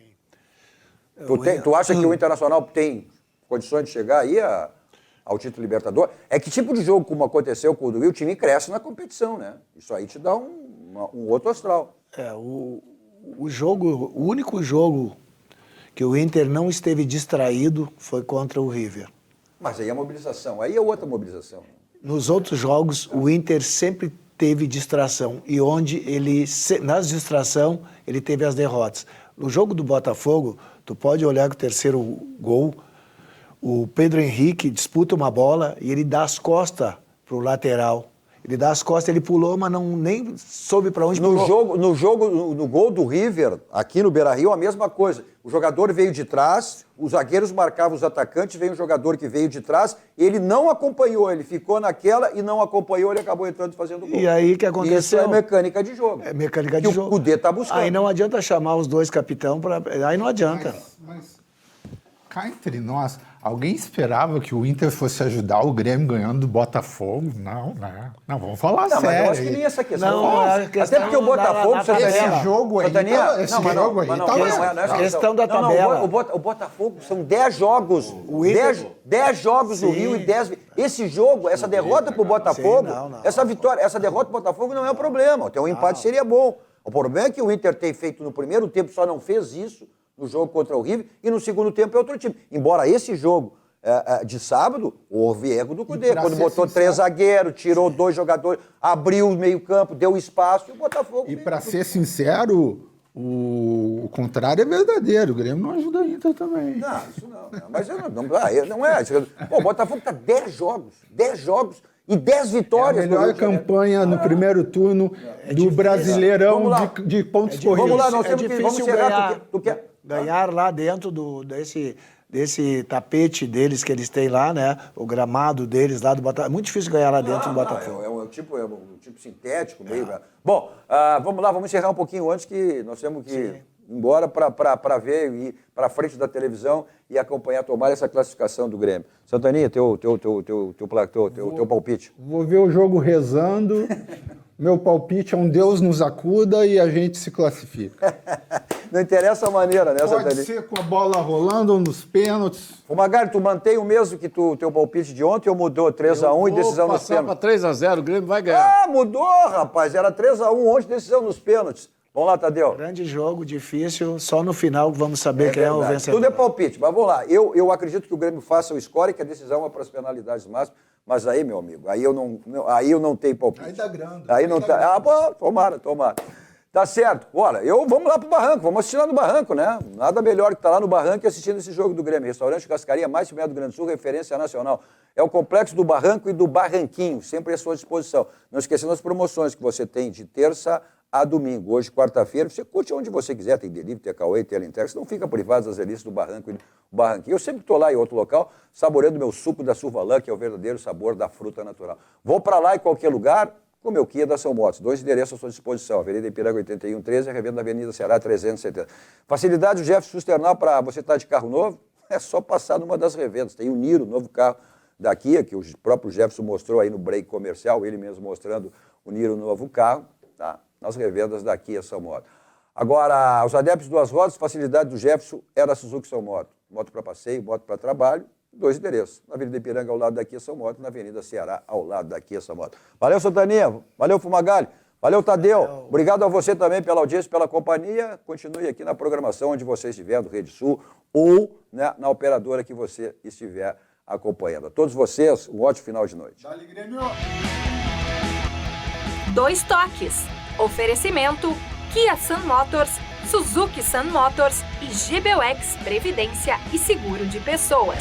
Tu acha que o Internacional tem condições de chegar aí ao título Libertador? É que tipo de jogo, como aconteceu com o Duílio, o time cresce na competição, né? Isso aí te dá um outro astral. O único jogo que o Inter não esteve distraído foi contra o River. Mas aí é mobilização, aí é outra mobilização. Nos outros jogos, o Inter sempre teve distração, e nas distrações, ele teve as derrotas. No jogo do Botafogo, tu pode olhar que o terceiro gol, o Pedro Henrique disputa uma bola e ele dá as costas pro lateral. Ele dá as costas, ele pulou, mas nem soube para onde pulou. No gol do River, aqui no Beira-Rio, a mesma coisa. O jogador veio de trás, os zagueiros marcavam os atacantes, veio um jogador que veio de trás, ele não acompanhou, ele ficou naquela e não acompanhou, ele acabou entrando e fazendo gol. E aí o que aconteceu? Isso é mecânica de jogo. É mecânica de jogo. O Cudê tá buscando. Aí não adianta chamar os dois capitães, aí não adianta. Mas cá entre nós, alguém esperava que o Inter fosse ajudar o Grêmio ganhando do Botafogo? Não, vamos falar sério. Mas eu acho que nem essa questão. Até porque o Botafogo... Esse jogo aí... A questão da tabela. O Botafogo, são 10 jogos. 10 jogos no Rio e 10... Esse jogo, essa derrota pro Botafogo, essa derrota pro Botafogo não é o problema. Até um empate seria bom. O problema é que o Inter tem feito no primeiro tempo, só não fez isso no jogo contra o River, e no segundo tempo é outro time. Embora esse jogo de sábado, houve erro do Cudê. Quando botou 3 zagueiros, tirou 2 jogadores, abriu o meio-campo, deu espaço e o Botafogo. E para ser sincero, o contrário é verdadeiro. O Grêmio não ajuda a Inter também. Não, isso não. Mas não é. Pô, o Botafogo está 10 jogos e 10 vitórias. É a melhor campanha no primeiro turno do Brasileirão de pontos corridos. Vamos lá, nós temos difícil ganhar lá dentro desse tapete deles que eles têm lá, né? O gramado deles lá do Botafogo. É muito difícil ganhar lá dentro do Botafogo. É um tipo sintético, meio. Bom, vamos lá, vamos encerrar um pouquinho antes que nós temos que ir embora para ver e ir para frente da televisão e acompanhar, tomar essa classificação do Grêmio. Santaninha, teu palpite. Vou ver o jogo rezando. Meu palpite é um Deus nos acuda e a gente se classifica. Não interessa a maneira, né, Santaninha? Pode ser com a bola rolando ou nos pênaltis. O Magali, tu mantém o mesmo que teu palpite de ontem ou mudou 3-1 e decisão nos pênaltis? Passar para 3-0, o Grêmio vai ganhar. Ah, mudou, rapaz. Era 3-1 ontem, decisão nos pênaltis. Vamos lá, Tadeu. Grande jogo, difícil. Só no final vamos saber quem é o vencedor. Tudo é palpite, mas vamos lá. Eu acredito que o Grêmio faça o score e que a decisão é para as penalidades máximas. Mas aí, meu amigo, aí eu não tenho palpite. Aí dá grande. Aí não tá. Tomara. Tá certo. Olha, vamos lá pro Barranco, vamos assistir lá no Barranco, né? Nada melhor que estar lá no Barranco e assistindo esse jogo do Grêmio. Restaurante Cascaria, mais de do Grande do Sul, referência nacional. É o complexo do Barranco e do Barranquinho, sempre à sua disposição. Não esquecendo as promoções que você tem de terça a domingo. Hoje, quarta-feira, você curte onde você quiser, tem delivery, tem Cauê, tem Alintex, você não fica privado das delícias do Barranco e do Barranquinho. Eu sempre estou lá em outro local, saboreando meu suco da Survalã, que é o verdadeiro sabor da fruta natural. Vou para lá em qualquer lugar, com o meu Kia da São Motos. 2 endereços à sua disposição, Avenida Ipiranga 8113 e a revenda da Avenida Ceará 370. Facilidade do Jefferson Sternal para você estar de carro novo, é só passar numa das revendas. Tem o Niro, novo carro da Kia, que o próprio Jefferson mostrou aí no break comercial, ele mesmo mostrando o Niro, novo carro, tá? Nas revendas da Kia São Moto. Agora, os adeptos 2 rodas, facilidade do Jefferson era a Suzuki São Moto. Moto para passeio, moto para trabalho, 2 endereços. Na Avenida Ipiranga, ao lado da Kia São Moto, na Avenida Ceará, ao lado da Kia São Moto. Valeu, Santaninha. Valeu, Fumagalli. Valeu, Tadeu. Obrigado a você também pela audiência, pela companhia. Continue aqui na programação onde você estiver, do Rede Sul, ou né, na operadora que você estiver acompanhando. A todos vocês, um ótimo final de noite. Dale, Grêmio! 2 toques. Oferecimento Kia Sun Motors, Suzuki Sun Motors e GBUX Previdência e Seguro de Pessoas.